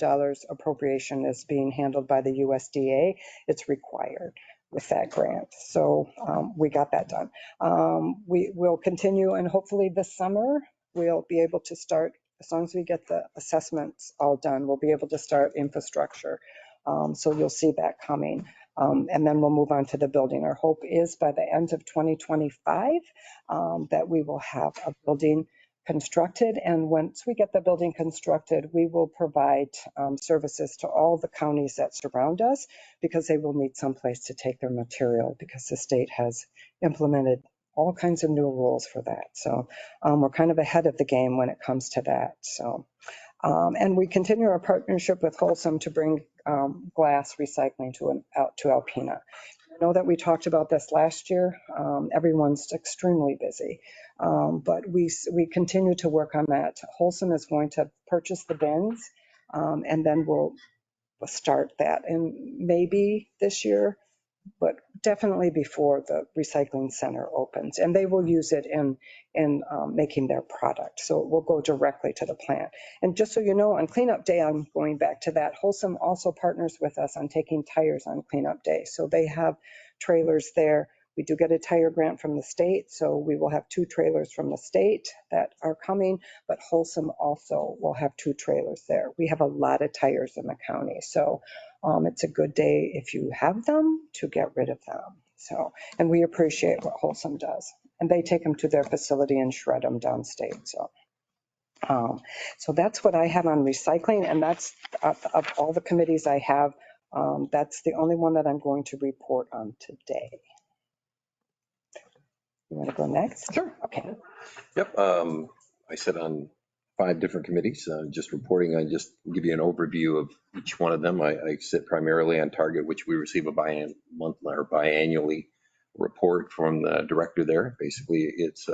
appropriation is being handled by the USDA. It's required with that grant. So we got that done. We will continue, and hopefully this summer we'll be able to start, as long as we get the assessments all done, we'll be able to start infrastructure. So you'll see that coming. And then we'll move on to the building. Our hope is by the end of 2025 that we will have a building constructed. And once we get the building constructed, we will provide services to all the counties that surround us, because they will need someplace to take their material, because the state has implemented all kinds of new rules for that. So we're kind of ahead of the game when it comes to that. So and we continue our partnership with Wholesome to bring glass recycling out to Alpena. I know that we talked about this last year. Everyone's extremely busy, but we continue to work on that. Wholesome is going to purchase the bins, and then we'll start that. And maybe this year, but definitely before the recycling center opens. And they will use it in making their product. So it will go directly to the plant. And just so you know, on cleanup day, I'm going back to that, Wholesome also partners with us on taking tires on cleanup day. So they have trailers there. We do get a tire grant from the state, so we will have 2 trailers from the state that are coming, but Wholesome also will have 2 trailers there. We have a lot of tires in the county, so it's a good day if you have them to get rid of them. So, and we appreciate what Wholesome does. And they take them to their facility and shred them downstate. So, so that's what I have on recycling, and that's of all the committees I have. That's the only one that I'm going to report on today. You want to go next? Sure. Okay. Yep. I sit on 5 different committees, just reporting. I just give you an overview of each one of them. I sit primarily on Target, which we receive a monthly or biannually report from the director there. Basically, it's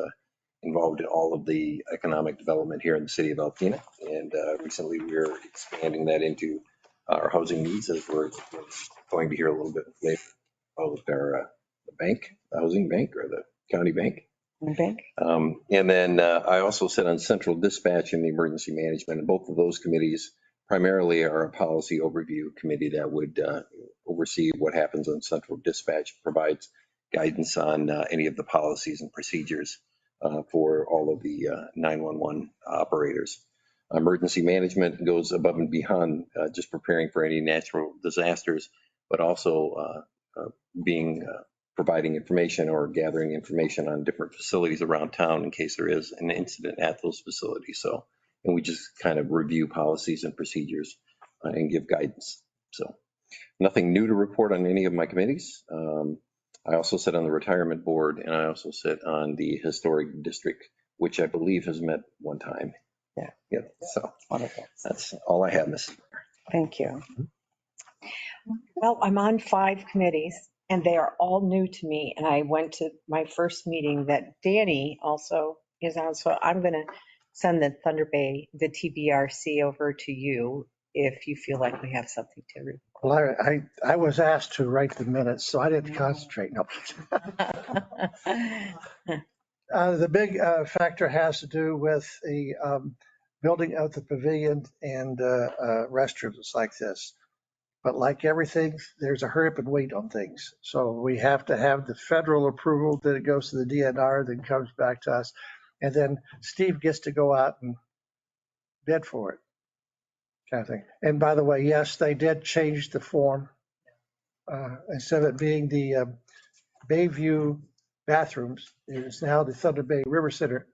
involved in all of the economic development here in the city of Alpena. And recently we're expanding that into our housing needs, as we're going to hear a little bit later about our the bank, the housing bank, or the county bank. Okay. And then I also sit on central dispatch and the emergency management, and both of those committees primarily are a policy overview committee that would oversee what happens on central dispatch, provides guidance on any of the policies and procedures for all of the 911 operators. Emergency management goes above and beyond just preparing for any natural disasters, but also providing information or gathering information on different facilities around town in case there is an incident at those facilities. So, and we just kind of review policies and procedures and give guidance. So nothing new to report on any of my committees. I also sit on the retirement board, and I also sit on the historic district, which I believe has met one time. Yeah. Yep. So wonderful. That's all I have, Miss. Thank you. Well, I'm on 5 committees and they are all new to me. And I went to my first meeting that Danny also is on. So I'm going to send the Thunder Bay, the TBRC over to you if you feel like we have something to report. Well, I was asked to write the minutes, so I didn't concentrate. No. The big factor has to do with the building of the pavilion and restrooms like this. But like everything, there's a hurry up and wait on things. So we have to have the federal approval, then it goes to the DNR, then comes back to us. And then Steve gets to go out and bid for it, kind of thing. And by the way, yes, they did change the form. Instead of it being the Bayview bathrooms, it is now the Thunder Bay River Center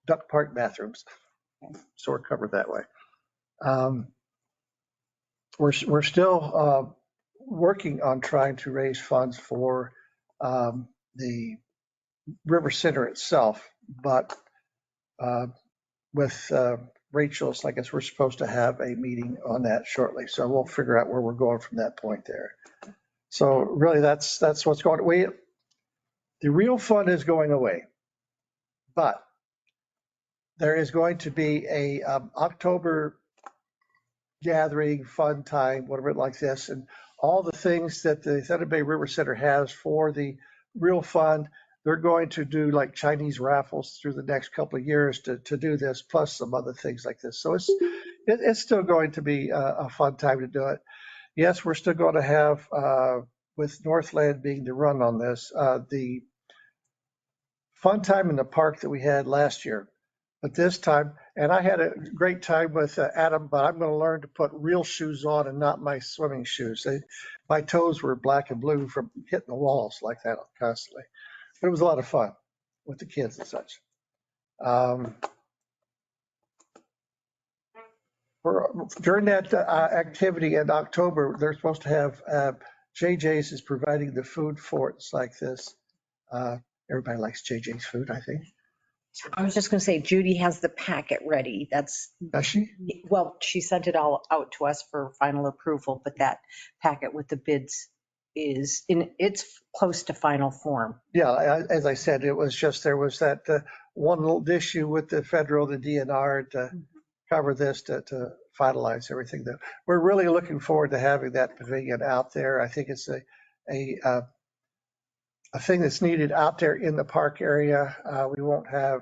Duck Park bathrooms. So we're covered that way. We're still working on trying to raise funds for the River Center itself, but with Rachel's, I guess we're supposed to have a meeting on that shortly. So we'll figure out where we're going from that point there. So really, that's what's going on. The real fun is going away, but there is going to be a October gathering, fun time, whatever like this, and all the things that the Thunder Bay River Center has for the real fun. They're going to do like Chinese raffles through the next couple of years to do this, plus some other things like this. So it's still going to be a fun time to do it. Yes, we're still going to have, with Northland being the run on this, the fun time in the park that we had last year. But this time, and I had a great time with Adam, but I'm going to learn to put real shoes on and not my swimming shoes. My toes were black and blue from hitting the walls like that constantly. But it was a lot of fun with the kids and such. During that activity in October, they're supposed to have JJ's is providing the food for it like this. Everybody likes JJ's food, I think. I was just going to say, Judy has the packet ready. Does she? Well, she sent it all out to us for final approval, but that packet with the bids it's close to final form. Yeah, as I said, it was just, there was that one little issue with the federal, the DNR to cover this, to finalize everything. We're really looking forward to having that pavilion out there. I think it's a thing that's needed out there in the park area. We won't have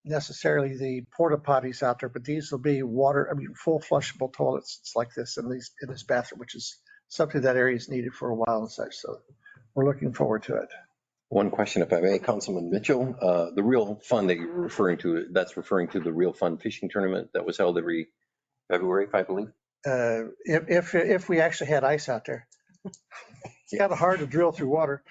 necessarily the porta potties out there, but these will be full flushable toilets. It's like this in this bathroom, which is something that area is needed for a while and such. So we're looking forward to it. One question, if I may, Councilman Mitchell, the real fun that you're referring to, that's referring to the real fun fishing tournament that was held every February, I believe. If we actually had ice out there, it's kind of hard to drill through water.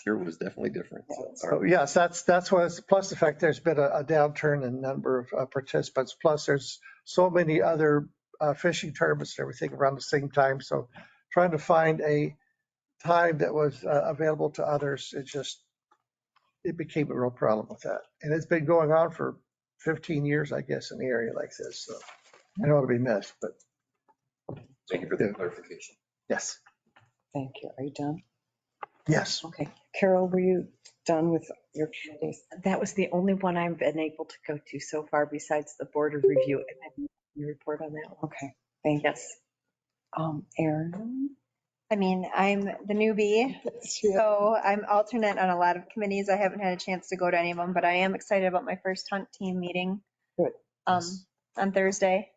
Sure, was definitely different. So yes, that's what. Plus the fact there's been a downturn in number of participants. Plus there's so many other fishing tournaments and everything around the same time. So trying to find a time that was available to others, it became a real problem with that. And it's been going on for 15 years, I guess, in the area like this. So I know it'll be missed, but. Thank you for the clarification. Yes. Thank you. Are you done? Yes. Okay. Carol, were you done with your committees? That was the only one I've been able to go to so far besides the board of review. And you report on that one. Okay. Thank you. Yes. Erin? I mean, I'm the newbie, so I'm alternate on a lot of committees. I haven't had a chance to go to any of them, but I am excited about my first hunt team meeting Good. On Thursday.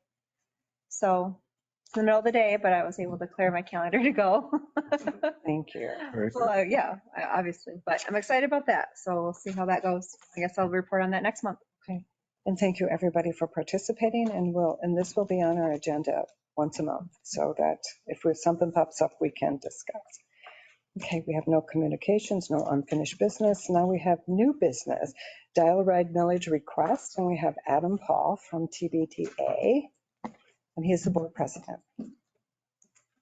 So it's in the middle of the day, but I was able to clear my calendar to go. Thank you. Well, yeah, obviously, but I'm excited about that. So we'll see how that goes. I guess I'll report on that next month. Okay. And thank you everybody for participating, and this will be on our agenda once a month so that if something pops up, we can discuss. Okay, we have no communications, no unfinished business. Now we have new business, dial ride millage request, and we have Adam Paul from TBTA, and he's the board president.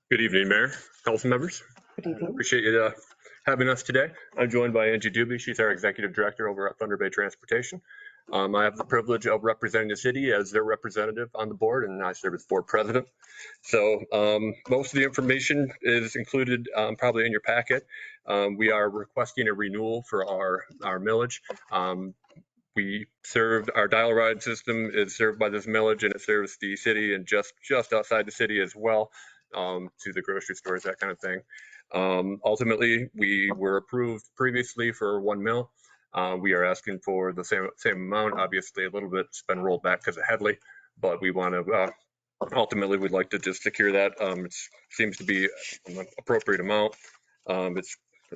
Good evening, Mayor, council members. Good evening. Appreciate you having us today. I'm joined by Angie Doobie. She's our executive director over at Thunder Bay Transportation. I have the privilege of representing the city as their representative on the board, and I serve as board president. So most of the information is included probably in your packet. We are requesting a renewal for our millage. We served, our dial ride system is served by this millage, and it serves the city and just outside the city as well, to the grocery stores, that kind of thing. Ultimately, we were approved previously for 1 mil. We are asking for the same amount. Obviously, a little bit's been rolled back because of Headley, but we want to ultimately we'd like to just secure that. It seems to be an appropriate amount. Our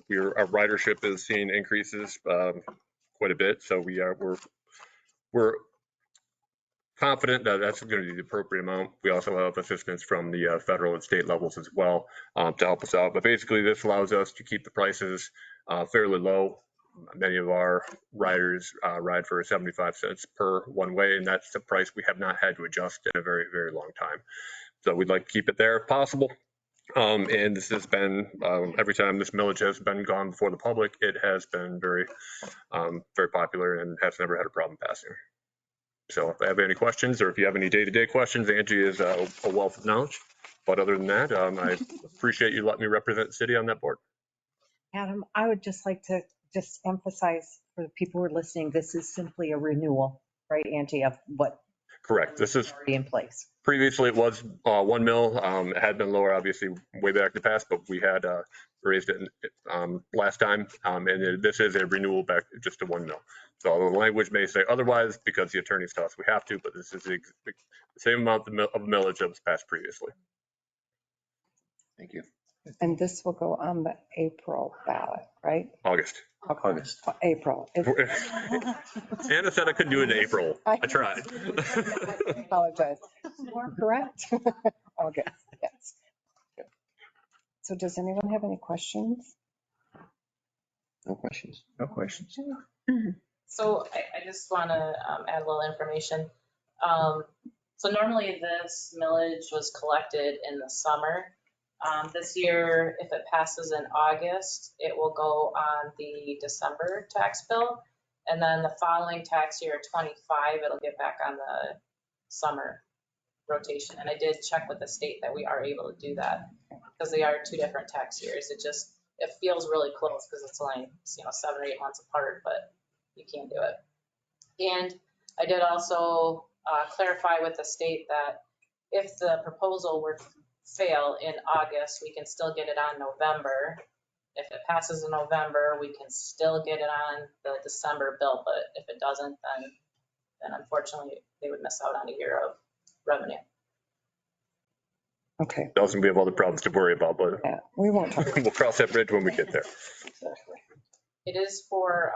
ridership is seeing increases quite a bit, so we're confident that that's going to be the appropriate amount. We also have assistance from the federal and state levels as well to help us out. But basically, this allows us to keep the prices fairly low. Many of our riders ride for 75 cents per one way, and that's the price we have not had to adjust in a very, very long time. So we'd like to keep it there if possible. And this has been, every time this millage has been gone before the public, it has been very, very popular and has never had a problem passing. So if I have any questions or if you have any day-to-day questions, Angie is a wealth of knowledge. But other than that, I appreciate you letting me represent the city on that board. Adam, I would just like to emphasize for the people who are listening, this is simply a renewal, right, Angie, of what Correct. This is already in place. previously it was 1 mil. It had been lower, obviously, way back in the past, but we had raised it last time. And this is a renewal back just to 1 mil. So the language may say otherwise because the attorneys tell us we have to, but this is the same amount of millage that was passed previously. Thank you. And this will go on the April ballot, right? August. August. April. Anna said I couldn't do it in April. I tried. I apologize. More correct. August, yes. So does anyone have any questions? No questions. No questions. So I just want to add a little information. So normally this millage was collected in the summer. This year, if it passes in August, it will go on the December tax bill. And then the following tax year, 25, it'll get back on the summer rotation. And I did check with the state that we are able to do that because they are 2 different tax years. It feels really close because it's only 7 or 8 months apart, but you can't do it. And I did also clarify with the state that if the proposal were to fail in August, we can still get it on November. If it passes in November, we can still get it on the December bill, but if it doesn't, then unfortunately they would miss out on a year of revenue. Okay. Doesn't we have other problems to worry about, but Yeah, we won't talk. we'll cross that bridge when we get there. It is for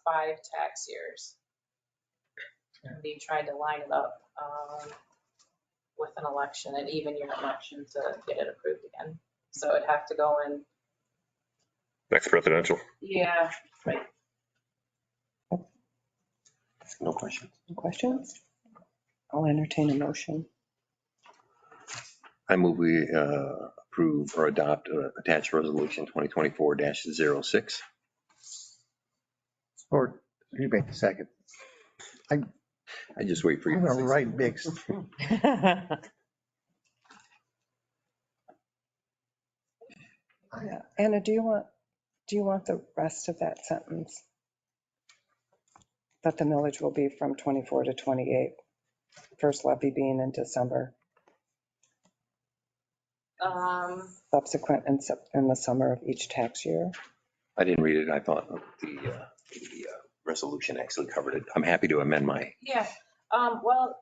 5 tax years. And they tried to line it up with an election, an even year election to get it approved again. So it'd have to go in. Next presidential. Yeah, right. No questions. No questions? I'll entertain a motion. I move we approve or adopt attached resolution 2024-06. Or you make the second. I just wait for you. I'm gonna write big. Yeah. Anna, do you want the rest of that sentence? That the millage will be from 24 to 28, first levy being in December, subsequent in the summer of each tax year. I didn't read it. I thought the resolution actually covered it. I'm happy to amend my. Yeah. Well,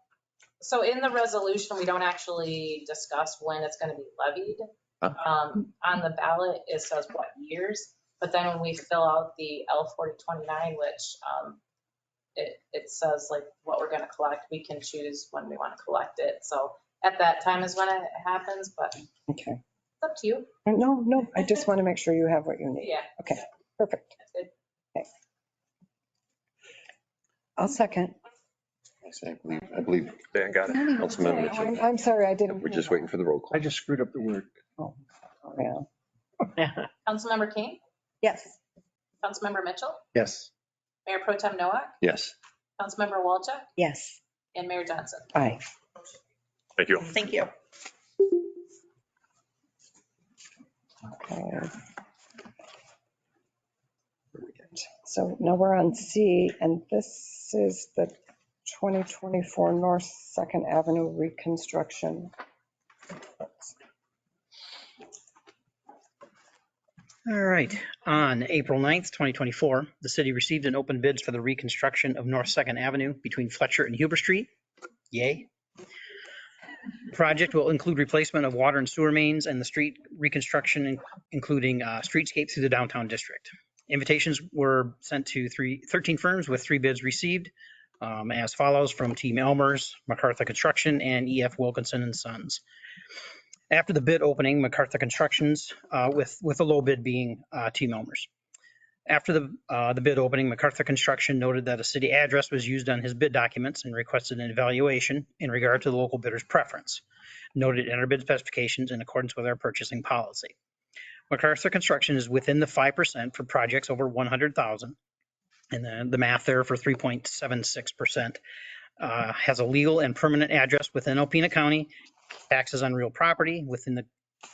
so in the resolution, we don't actually discuss when it's going to be levied. On the ballot, it says what years, but then when we fill out the L4029, which it says like what we're going to collect, we can choose when we want to collect it. So at that time is when it happens, but okay, it's up to you. No, I just want to make sure you have what you need. Yeah. Okay, perfect. That's good. Okay. I'll second. I believe Dan got it. Councilmember Mitchell. I'm sorry, I didn't. We're just waiting for the roll call. I just screwed up the word. Oh, yeah. Councilmember King, Yes. Councilmember Mitchell, Yes. Mayor Pro Tem Nowak, Yes. Councilmember Walchuk, Yes. and Mayor Johnson. Aye. Thank you. Thank you. Okay. So now we're on C, and this is the 2024 North 2nd Avenue reconstruction. All right. On April 9th, 2024, the city received an open bids for the reconstruction of North 2nd Avenue between Fletcher and Huber Street. Yay. The project will include replacement of water and sewer mains and the street reconstruction, including streetscape through the downtown district. Invitations were sent to 13 firms with 3 bids received as follows from Team Elmers, MacArthur Construction, and E.F. Wilkinson and Sons. After the bid opening, MacArthur Constructions, with the low bid being Team Elmers. After the bid opening, MacArthur Construction noted that a city address was used on his bid documents and requested an evaluation in regard to the local bidder's preference, noted in our bid specifications in accordance with our purchasing policy. MacArthur Construction is within the 5% for projects over 100,000, and the math there for 3.76%. Has a legal and permanent address within Alpena County, taxes on real property within the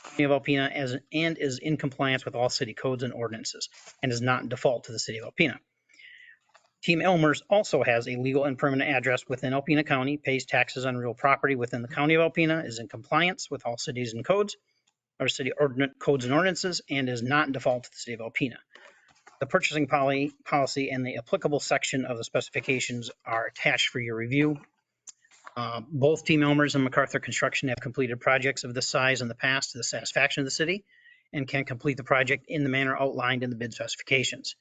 County of Alpena, and is in compliance with all city codes and ordinances, and is not in default to the city of Alpena. Team Elmer's also has a legal and permanent address within Alpena County, pays taxes on real property within the county of Alpena, is in compliance with all cities and codes, or city codes and ordinances, and is not in default to the city of Alpena. The purchasing policy and the applicable section of the specifications are attached for your review. Both Team Elmer's and MacArthur Construction have completed projects of this size in the past to the satisfaction of the city and can complete the project in the manner outlined in the bid specifications.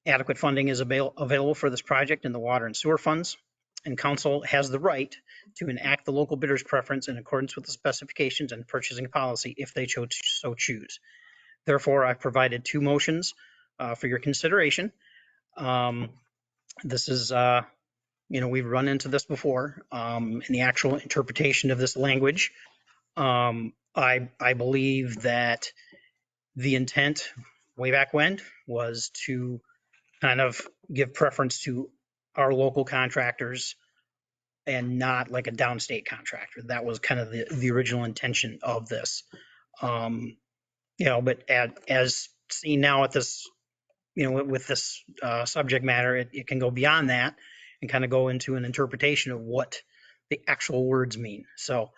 Adequate funding is available for this project in the water and sewer funds, and council has the right to enact the local bidder's preference in accordance with the specifications and purchasing policy if they so choose. Therefore, I've provided two motions for your consideration. This is, we've run into this before in the actual interpretation of this language. I believe that the intent way back when was to kind of give preference to our local contractors and not like a downstate contractor. That was kind of the original intention of this. But as seen now at this, with this subject matter, it can go beyond that and kind of go into an interpretation of what the actual words mean. So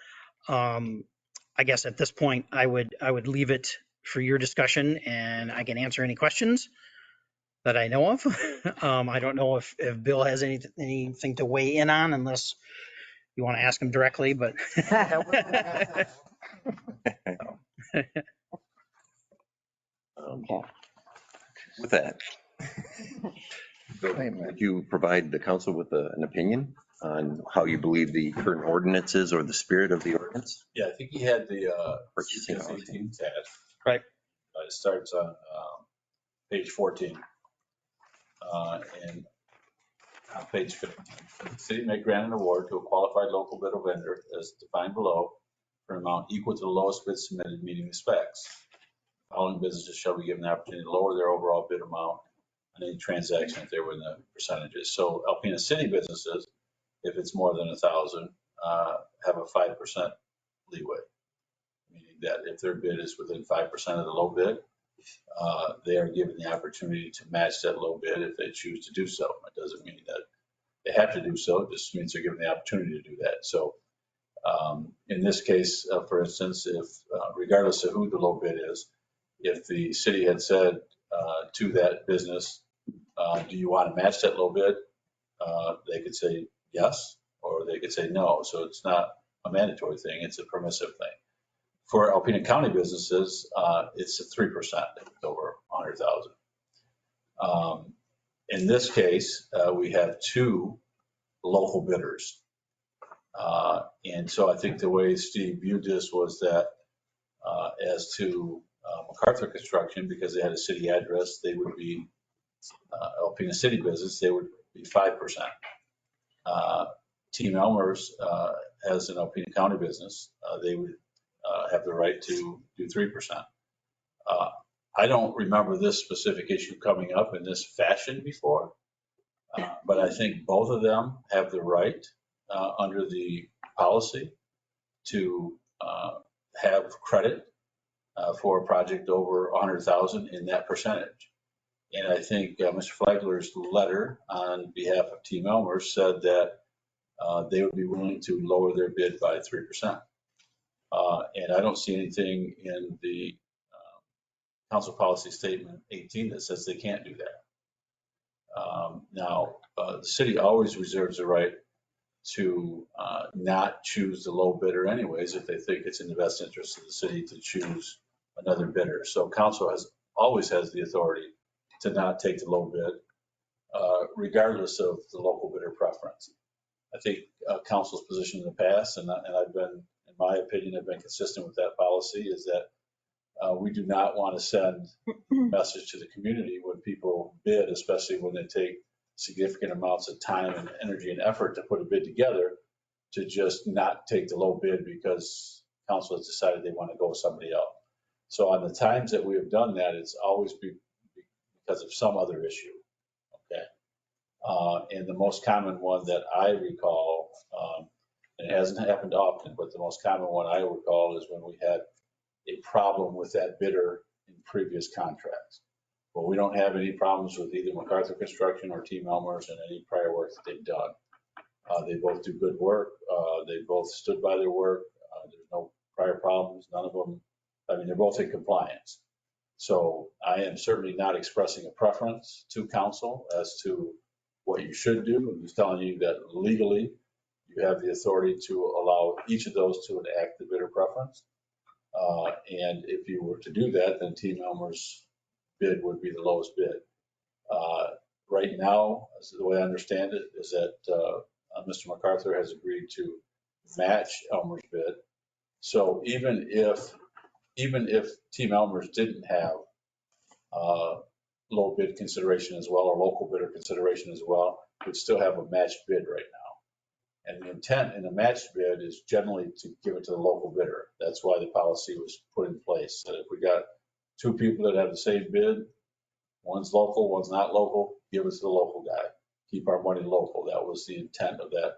I guess at this point, I would leave it for your discussion, and I can answer any questions that I know of. I don't know if Bill has anything to weigh in on, unless you want to ask him directly, but. With that, would you provide the council with an opinion on how you believe the current ordinance is or the spirit of the ordinance? Yeah, I think he had the Purchasing 18 tab. Right. It starts on page 14. And on page 15, the city may grant an award to a qualified local bid or vendor as defined below for an amount equal to the lowest bid submitted meeting the specs. Following businesses shall be given the opportunity to lower their overall bid amount on any transaction if they were in the percentages. So Alpena city businesses, if it's more than 1,000, have a 5% leeway, meaning that if their bid is within 5% of the low bid, they are given the opportunity to match that low bid if they choose to do so. It doesn't mean that they have to do so, it just means they're given the opportunity to do that. So in this case, for instance, if regardless of who the low bid is, if the city had said to that business, do you want to match that low bid? They could say yes, or they could say no. So it's not a mandatory thing, it's a permissive thing. For Alpena County businesses, it's a 3% if it's over 100,000. In this case, we have two local bidders. And so I think the way Steve viewed this was that as to MacArthur Construction, because they had a city address, they would be Alpena City business, they would be 5%. Team Elmer's has an Alpena County business, they would have the right to do 3%. I don't remember this specific issue coming up in this fashion before, but I think both of them have the right under the policy to have credit for a project over 100,000 in that percentage. And I think Mr. Flagler's letter on behalf of Team Elmer said that they would be willing to lower their bid by 3%. And I don't see anything in the council policy statement 18 that says they can't do that. Now, the city always reserves the right to not choose the low bidder anyways if they think it's in the best interest of the city to choose another bidder. So council always has the authority to not take the low bid, regardless of the local bidder preference. I think council's position in the past, and I've been, in my opinion, I've been consistent with that policy, is that we do not want to send a message to the community when people bid, especially when they take significant amounts of time and energy and effort to put a bid together, to just not take the low bid because council has decided they want to go with somebody else. So on the times that we have done that, it's always because of some other issue. Okay. And the most common one that I recall, and it hasn't happened often, but the most common one I recall is when we had a problem with that bidder in previous contracts. But we don't have any problems with either MacArthur Construction or Team Elmer's and any prior work that they've done. They both do good work. They both stood by their work. There's no prior problems. None of them, I mean, they're both in compliance. So I am certainly not expressing a preference to council as to what you should do. I'm just telling you that legally, you have the authority to allow each of those to enact the bidder preference. And if you were to do that, then Team Elmer's bid would be the lowest bid. Right now, the way I understand it, is that Mr. MacArthur has agreed to match Elmer's bid. So even if Team Elmer's didn't have low bid consideration as well, or local bidder consideration as well, we'd still have a matched bid right now. And the intent in a matched bid is generally to give it to the local bidder. That's why the policy was put in place. That if we got two people that have the same bid, one's local, one's not local, give it to the local guy. Keep our money local. That was the intent of that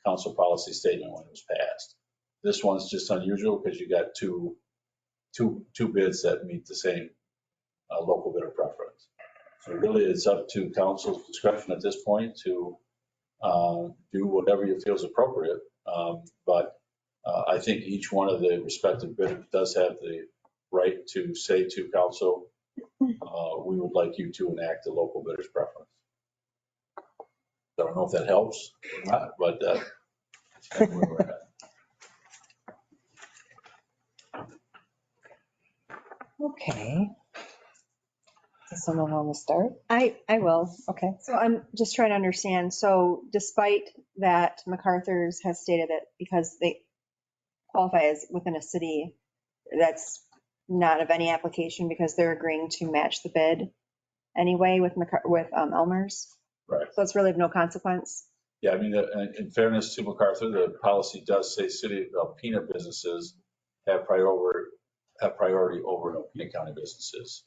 council policy statement when it was passed. This one's just unusual because you got two bids that meet the same local bidder preference. So really, it's up to council's discretion at this point to do whatever you feel is appropriate. But I think each one of the respective bidders does have the right to say to council, we would like you to enact the local bidder's preference. I don't know if that helps or not, but that's kind of where we're at. Okay. Does someone want to start? I will. Okay. So I'm just trying to understand. So despite that, MacArthur's has stated that because they qualify as within a city, that's not of any application because they're agreeing to match the bid anyway with Elmer's. Right. So it's really of no consequence. Yeah, I mean, in fairness to MacArthur, the policy does say city of Alpena businesses have priority over Alpena County businesses.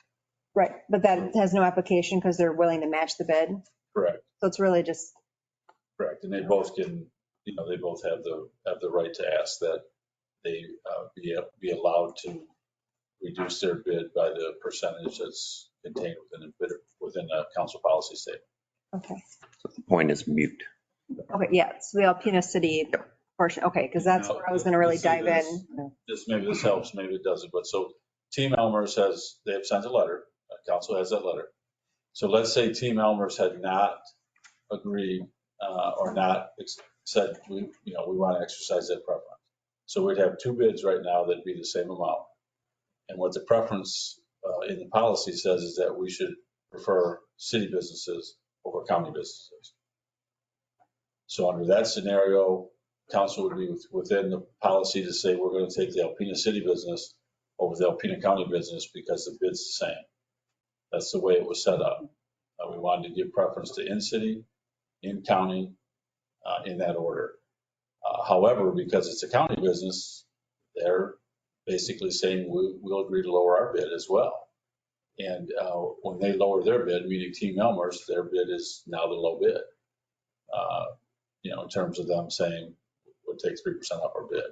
Right, but that has no application because they're willing to match the bid. Correct. So it's really just. Correct, and they both can, they both have the right to ask that they be allowed to reduce their bid by the percentage that's contained within a council policy statement. Okay. So the point is mute. Okay, yeah, so the Alpena City portion, okay, because that's where I was going to really dive in. Maybe this helps, maybe it doesn't, but so Team Elmer's they have sent a letter, council has that letter. So let's say Team Elmer's had not agreed or not said, we want to exercise that preference. So we'd have two bids right now that'd be the same amount. And what the preference in the policy says is that we should prefer city businesses over county businesses. So under that scenario, council would be within the policy to say we're going to take the Alpena City business over the Alpena County business because the bid's the same. That's the way it was set up. We wanted to give preference to in-city, in-county, in that order. However, because it's a county business, they're basically saying we'll agree to lower our bid as well. And when they lower their bid, meaning Team Elmer's, their bid is now the low bid. In terms of them saying we'll take 3% off our bid.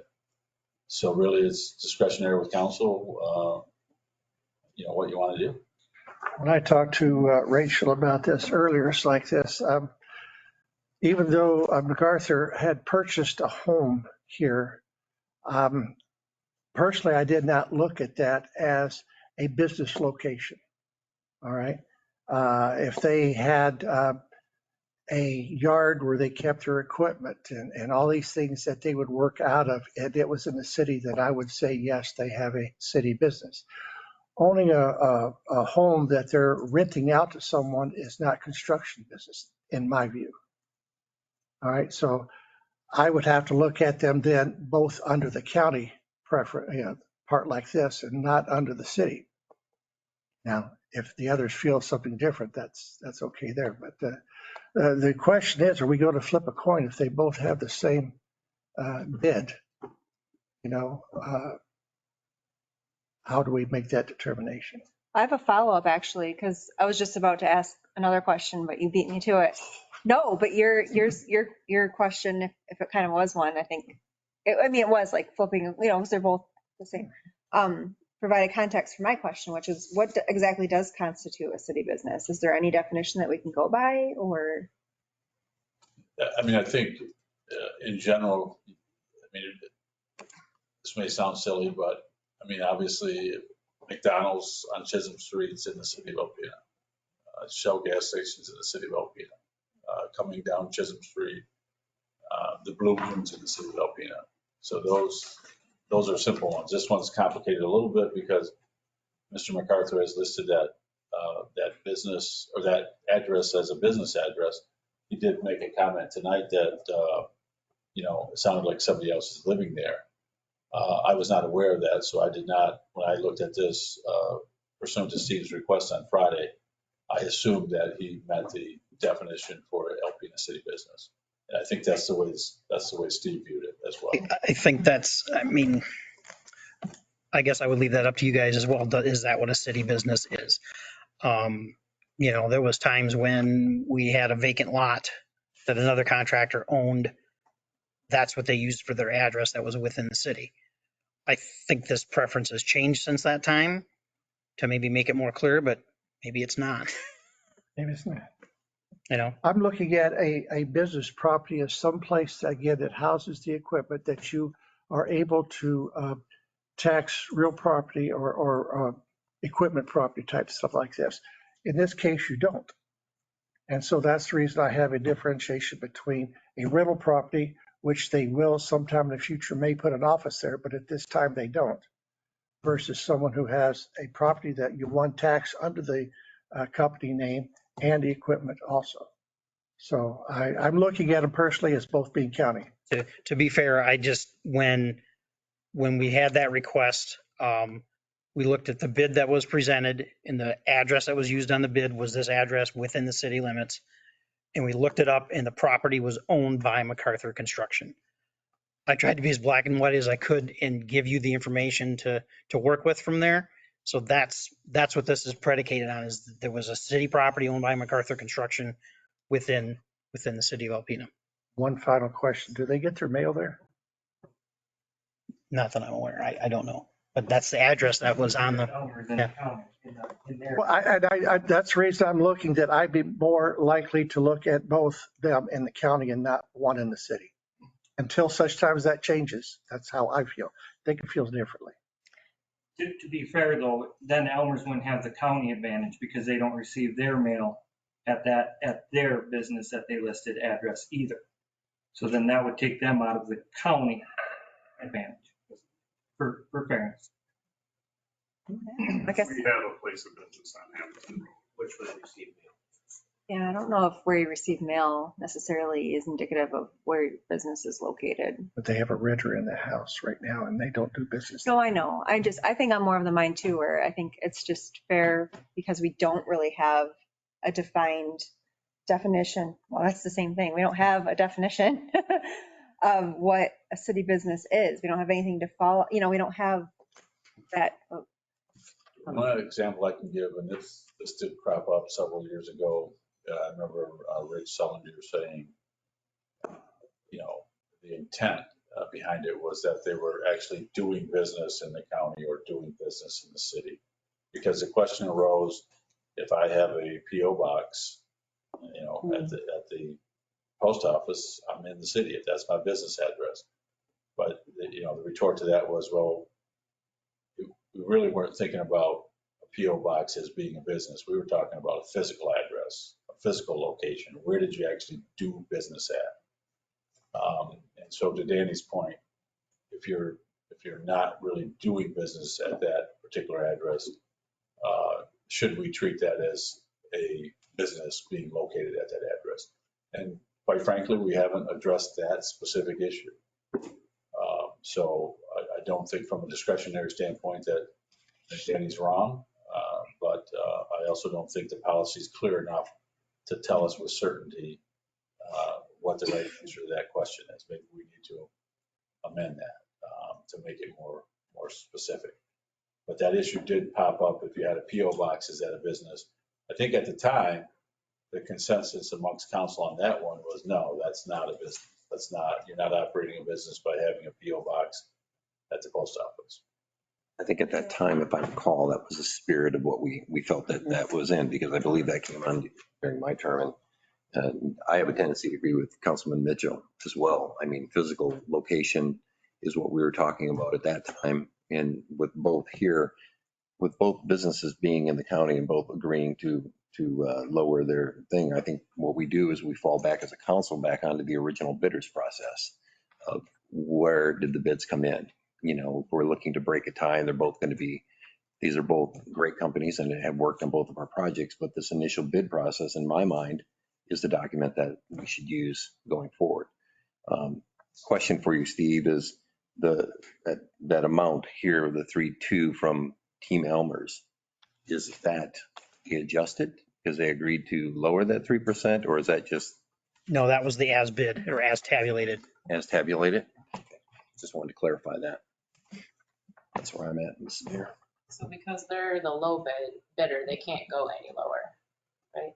So really it's discretionary with council, what you want to do. When I talked to Rachel about this earlier, it's like this. Even though MacArthur had purchased a home here, personally, I did not look at that as a business location. All right. If they had a yard where they kept their equipment and all these things that they would work out of, and it was in the city, that I would say, yes, they have a city business. Owning a home that they're renting out to someone is not construction business, in my view. All right, so I would have to look at them then both under the county preference, part like this, and not under the city. Now, if the others feel something different, that's okay there. But the question is, are we going to flip a coin if they both have the same bid? How do we make that determination? I have a follow-up actually, because I was just about to ask another question, but you beat me to it. No, but your question, if it kind of was one, I think, it was like flipping, because they're both the same. provided context for my question, which is what exactly does constitute a city business? Is there any definition that we can go by, or? I mean, I think in general, I mean, this may sound silly, but I mean, obviously McDonald's on Chisholm Street's in the city of Alpena, Shell gas stations in the city of Alpena, coming down Chisholm Street, the Blue Moons in the city of Alpena. So those are simple ones. This one's complicated a little bit because Mr. MacArthur has listed that business or that address as a business address. He did make a comment tonight that, it sounded like somebody else is living there. I was not aware of that, so I did not, when I looked at this, pursuant to Steve's request on Friday, I assumed that he meant the definition for Alpena city business. And I think that's the way Steve viewed it as well. I think I guess I would leave that up to you guys as well. Is that what a city business is? There was times when we had a vacant lot that another contractor owned. That's what they used for their address that was within the city. I think this preference has changed since that time to maybe make it more clear, but maybe it's not. Maybe it's not. You know, I'm looking at a business property as someplace, again, that houses the equipment that you are able to tax real property or equipment property type stuff like this. In this case, you don't. And so that's the reason I have a differentiation between a rental property, which they will sometime in the future may put an office there, but at this time they don't, versus someone who has a property that you want tax under the company name and the equipment also. So I'm looking at them personally as both being county. to be fair, I just, when we had that request, we looked at the bid that was presented and the address that was used on the bid was this address within the city limits. And we looked it up and the property was owned by MacArthur Construction. I tried to be as black and white as I could and give you the information to work with from there. So that's what this is predicated on, is that there was a city property owned by MacArthur Construction within the city of Alpena. One final question. Do they get their mail there? Not that I'm aware. I don't know. But that's the address that was on the. Yeah. Well, that's the reason I'm looking, that I'd be more likely to look at both them in the county and not one in the city. Until such time as that changes, that's how I feel. They can feel differently. To be fair though, then Elmer's wouldn't have the county advantage because they don't receive their mail at their business that they listed address either. So then that would take them out of the county advantage for fairness. I guess. We have a place of business on Hamilton Road, which would receive mail. Yeah, I don't know if where you receive mail necessarily is indicative of where your business is located. But they have a renter in the house right now and they don't do business. No, I know. I think I'm more of the mind too, where I think it's just fair because we don't really have a defined definition. Well, that's the same thing. We don't have a definition of what a city business is. We don't have anything to follow. We don't have that. One example I can give, and this did crop up several years ago. I remember Rich Sullinger saying, the intent behind it was that they were actually doing business in the county or doing business in the city. Because the question arose, if I have a PO box, at the post office, I'm in the city, if that's my business address. But, the retort to that was, well, we really weren't thinking about a PO box as being a business. We were talking about a physical address, a physical location. Where did you actually do business at? And so to Danny's point, if you're not really doing business at that particular address, should we treat that as a business being located at that address? And quite frankly, we haven't addressed that specific issue. So I don't think from a discretionary standpoint that Danny's wrong, but I also don't think the policy is clear enough to tell us with certainty what the right answer to that question is. Maybe we need to amend that to make it more specific. But that issue did pop up. If you had a PO box, is that a business? I think at the time, the consensus amongst council on that one was, no, that's not a business. You're not operating a business by having a PO box at the post office. I think at that time, if I recall, that was the spirit of what we felt that was in, because I believe that came on during my term. And I have a tendency to agree with Councilman Mitchell as well. I mean, physical location is what we were talking about at that time. And with both here, with both businesses being in the county and both agreeing to lower their thing, I think what we do is we fall back as a council back onto the original bidders process of where did the bids come in? You know, if we're looking to break a tie, and they're both going to be, these are both great companies and have worked on both of our projects, but this initial bid process, in my mind, is the document that we should use going forward. Question for you, Steve, is that amount here, the 3.2 from Team Elmer's, is that adjusted because they agreed to lower that 3%, or is that just No, that was the as bid or as tabulated. as tabulated? Just wanted to clarify that. That's where I'm at, Mrs. Mayor. So because they're the low bidder, they can't go any lower, right?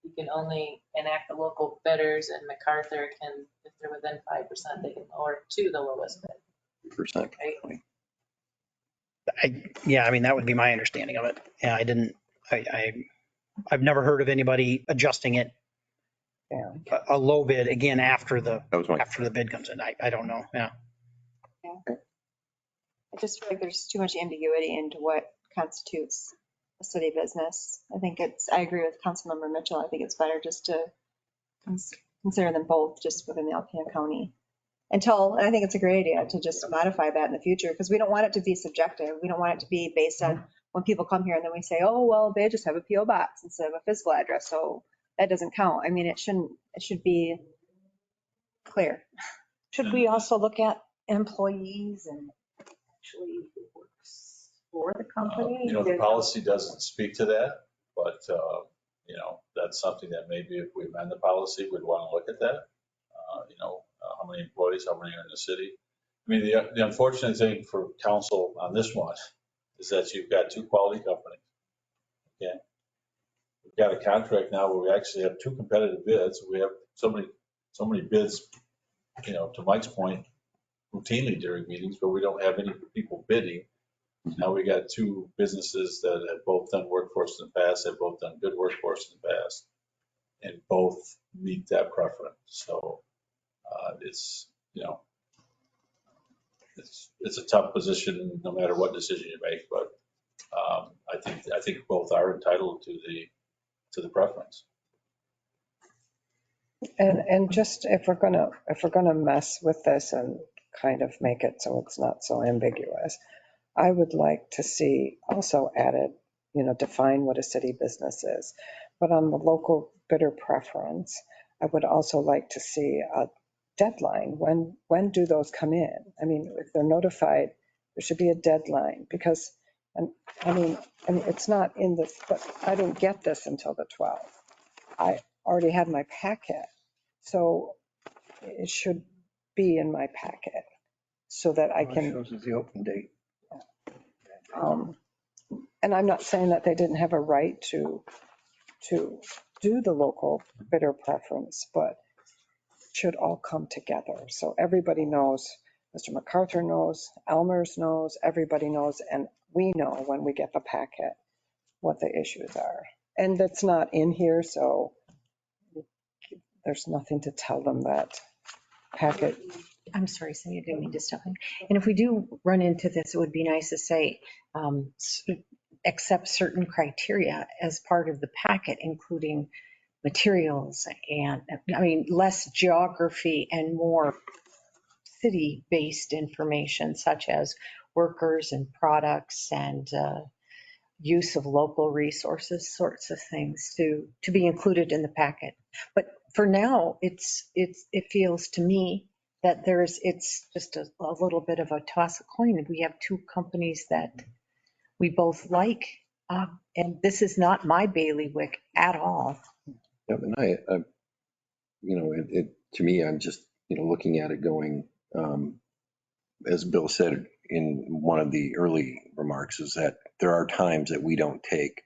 You can only enact the local bidders, and MacArthur can, if they're within 5%, they can lower to the lowest bid. 3%. Right. Yeah, I mean, that would be my understanding of it. Yeah, I've never heard of anybody adjusting it. Yeah. A low bid again after the my bid comes in. I don't know. Yeah. I just feel like there's too much ambiguity into what constitutes a city business. I agree with Councilmember Mitchell. I think it's better just to consider them both just within the Alpena County. And I think it's a great idea to just modify that in the future, because we don't want it to be subjective. We don't want it to be based on when people come here and then we say, oh, well, they just have a PO box instead of a physical address, so that doesn't count. I mean, it should be clear. Should we also look at employees and actually who works for the company? The policy doesn't speak to that, but, that's something that maybe if we amend the policy, we'd want to look at that. How many employees, how many are in the city? I mean, the unfortunate thing for council on this one is that you've got two quality companies. Okay. We've got a contract now where we actually have two competitive bids. We have so many bids, to Mike's point, routinely during meetings, but we don't have any people bidding. Now we got two businesses that have both done workforce in the past, have both done good workforce in the past, and both meet that preference. So it's a tough position no matter what decision you make, but I think both are entitled to the preference. And just if we're gonna mess with this and kind of make it so it's not so ambiguous, I would like to see also added, define what a city business is. But on the local bidder preference, I would also like to see a deadline. When do those come in? I mean, if they're notified, there should be a deadline, because, and I mean, it's not in this, but I didn't get this until the 12th. I already had my packet, so it should be in my packet so that I can. Shows us the open date. And I'm not saying that they didn't have a right to do the local bidder preference, but should all come together. So everybody knows, Mr. MacArthur knows, Elmer's knows, everybody knows, and we know when we get the packet what the issues are. And that's not in here, so there's nothing to tell them that packet. I'm sorry, Cindy, I didn't mean to stop in. And if we do run into this, it would be nice to say, accept certain criteria as part of the packet, including materials and, less geography and more city-based information, such as workers and products and use of local resources, sorts of things to be included in the packet. But for now, it feels to me that it's just a little bit of a toss of coin. We have two companies that we both like, and this is not my bailiwick at all. Yeah, and to me, I'm just, looking at it going, as Bill said in one of the early remarks, is that there are times that we don't take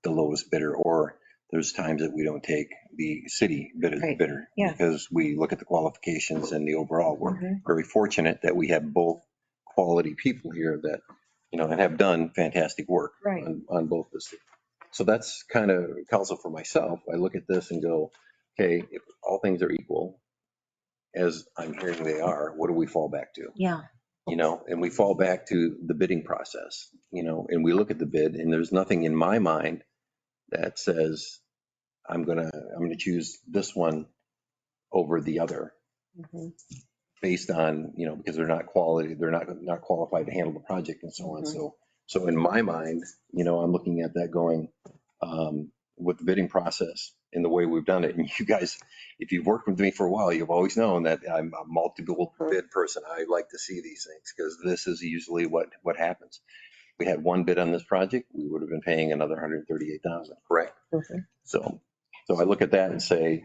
the lowest bidder, or there's times that we don't take the city bidder, Yeah. because we look at the qualifications and the overall. We're very fortunate that we have both quality people here that and have done fantastic work Right. on both this. So that's kind of counsel for myself. I look at this and go, okay, if all things are equal, as I'm hearing they are, what do we fall back to? Yeah. And we fall back to the bidding process, and we look at the bid, and there's nothing in my mind that says I'm gonna choose this one over the other Mhm. based on, because they're not not qualified to handle the project and so on. So in my mind, I'm looking at that going, with the bidding process and the way we've done it. And you guys, if you've worked with me for a while, you've always known that I'm a multiple bid person. I like to see these things because this is usually what happens. We had one bid on this project, we would have been paying another 138,000, correct? Mhm. So I look at that and say,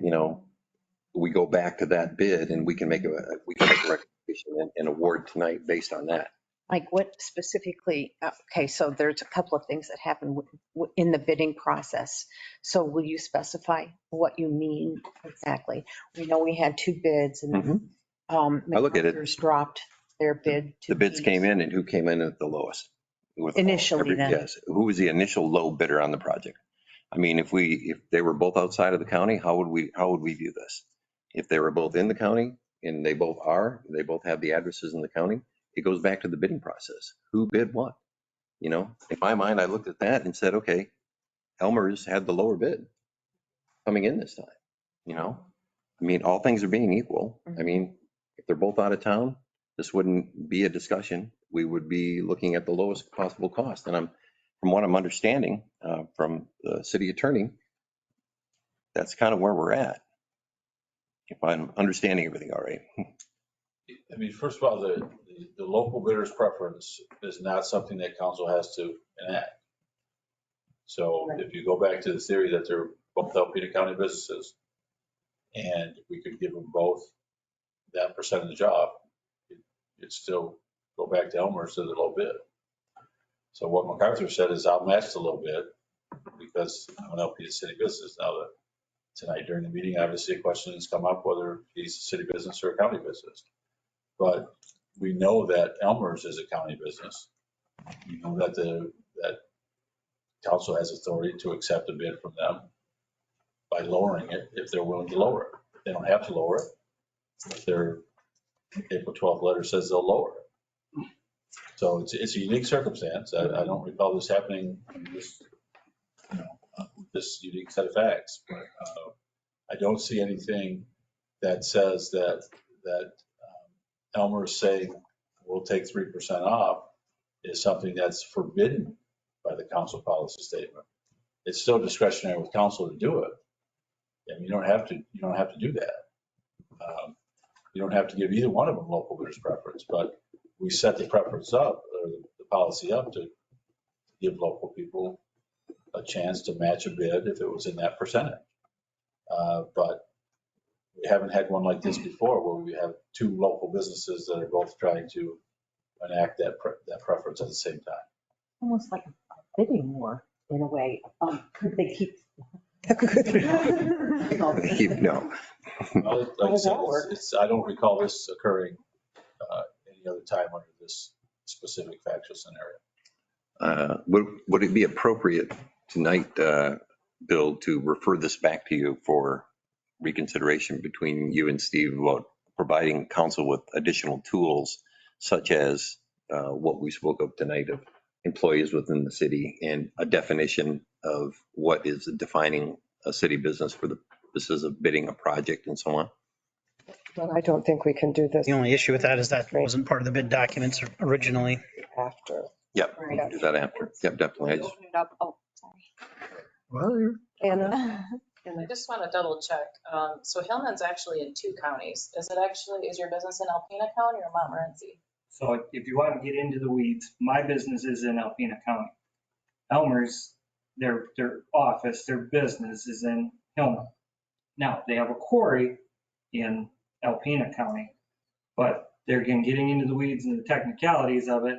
we go back to that bid and we can make a recommendation and award tonight based on that. Like what specifically, okay, so there's a couple of things that happen in the bidding process. So will you specify what you mean exactly? We know we had two bids and I look at it. MacArthur's dropped their bid. The bids came in, and who came in at the lowest? Initially then. Yes. Who was the initial low bidder on the project? I mean, if they were both outside of the county, how would we view this? If they were both in the county, and they both have the addresses in the county, it goes back to the bidding process. Who bid what? In my mind, I looked at that and said, okay, Elmer's had the lower bid coming in this time. I mean, all things are being equal. I mean, if they're both out of town, this wouldn't be a discussion. We would be looking at the lowest possible cost. And from what I'm understanding from the city attorney, that's kind of where we're at. If I'm understanding everything all right. I mean, first of all, the local bidder's preference is not something that council has to enact. So if you go back to the theory that they're both Alpena County businesses, and we could give them both that percentage off, you'd still go back to Elmer's to the low bid. So what MacArthur said is I'll match the low bid because I'm an Alpena city business. Now that tonight during the meeting, obviously a question has come up whether he's a city business or a county business. But we know that Elmer's is a county business. We know that that council has authority to accept a bid from them by lowering it if they're willing to lower it. They don't have to lower it. If their April 12th letter says they'll lower it. So it's a unique circumstance. I don't recall this happening in this unique set of facts. But I don't see anything that says that Elmer's saying we'll take 3% off is something that's forbidden by the council policy statement. It's still discretionary with council to do it. And you don't have to do that. You don't have to give either one of them local bidder's preference, but we set the preference up, or the policy up to give local people a chance to match a bid if it was in that percentage. But we haven't had one like this before where we have two local businesses that are both trying to enact that preference at the same time. Almost like a bidding war in a way. Could they keep? No. Well, like I said, I don't recall this occurring any other time under this specific factual scenario. Would it be appropriate tonight, Bill, to refer this back to you for reconsideration between you and Steve about providing council with additional tools such as what we spoke of tonight of employees within the city and a definition of what is defining a city business for the purposes of bidding a project and so on? Well, I don't think we can do this The only issue with that is that wasn't part of the bid documents originally. after. Yep, we can do that after. Yep, definitely. Open it up. Oh, sorry. Anna? I just want to double check. So Hillman's actually in 2 counties. Is your business in Alpena County or Montmorency? So if you want to get into the weeds, my business is in Alpena County. Elmer's, their office, their business is in Hillman. Now, they have a quarry in Alpena County, but they're again getting into the weeds and the technicalities of it.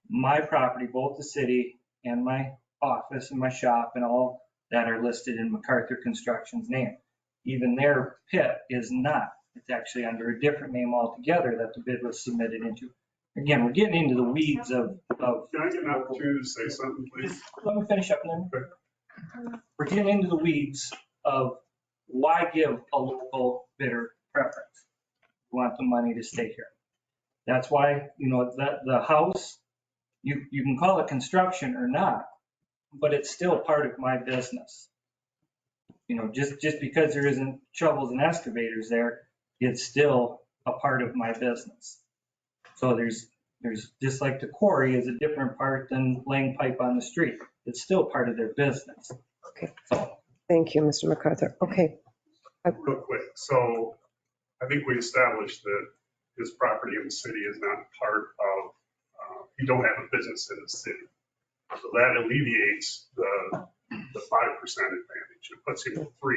My property, both the city and my office and my shop and all that are listed in MacArthur Construction's name. Even their pit is not. It's actually under a different name altogether that the bid was submitted into. again, we're getting into the weeds of, Can I get an opportunity to say something, please? let me finish up and then. We're getting into the weeds of why give a local bidder preference? We want the money to stay here. That's why, that the house, you can call it construction or not, but it's still part of my business. Just because there isn't shovels and excavators there, it's still a part of my business. So there's just like the quarry is a different part than laying pipe on the street. It's still part of their business. Okay. So, Thank you, Mr. MacArthur. Okay. Real quick, so I think we established that his property in the city is not part of, he don't have a business in the city. So that alleviates the 5% advantage. It puts him at 3.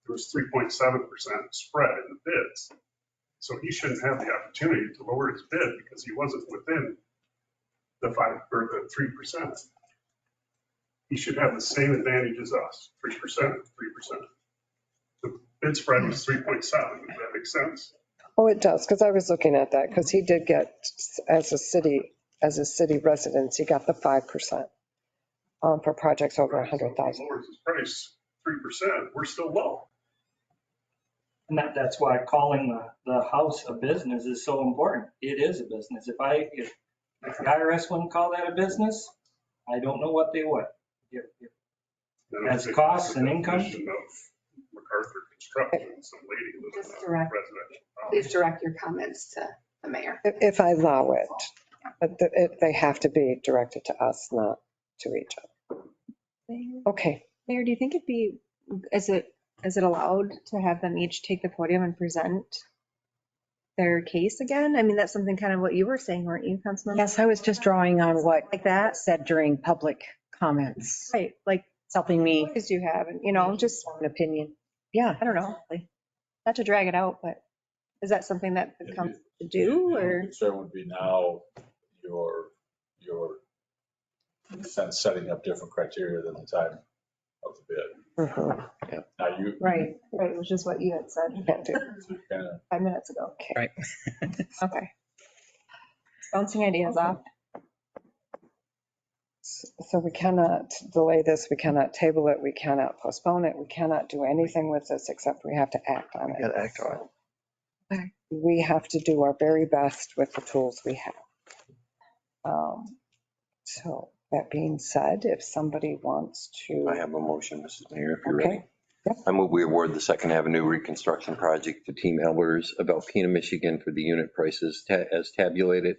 There was 3.7% spread in the bids. So he shouldn't have the opportunity to lower his bid because he wasn't within the 5 or the 3%. He should have the same advantage as us, 3%, 3%. The bid spread was 3.7. Does that make sense? Oh, it does, because I was looking at that, because he did get, as a city resident, he got the 5% for projects over 100,000. Lowers his price 3%, we're still low. and that's why calling the house a business is so important. It is a business. If the IRS wouldn't call that a business, I don't know what they would. As costs and income. MacArthur construction, some lady lives in Just a direct- residential house. Please direct your comments to the mayor. If I allow it, but they have to be directed to us, not to each other. Okay. Mayor, do you think is it allowed to have them each take the podium and present their case again? I mean, that's something kind of what you were saying, weren't you, Councilmember? Yes, I was just drawing on what Like that? said during public comments. Right, like, It's helping me what do you have? And, just, form an opinion. Yeah. I don't know, like, not to drag it out, but is that something that the council should do, The or? concern would be now your in a sense, setting up different criteria than the time of the bid. Mm-hmm. Now you. Right, which is what you had said Can't do. Kind of 5 minutes ago. Right. Okay. Bouncing ideas off. So we cannot delay this, we cannot table it, we cannot postpone it, we cannot do anything with this except we have to act on it. Got to act on it. Okay. We have to do our very best with the tools we have. So that being said, if somebody wants to. I have a motion, Mrs. Mayor, if you're Okay. ready. Yep. I move we award the Second Avenue reconstruction project to Team Elders of Alpena, Michigan for the unit prices as tabulated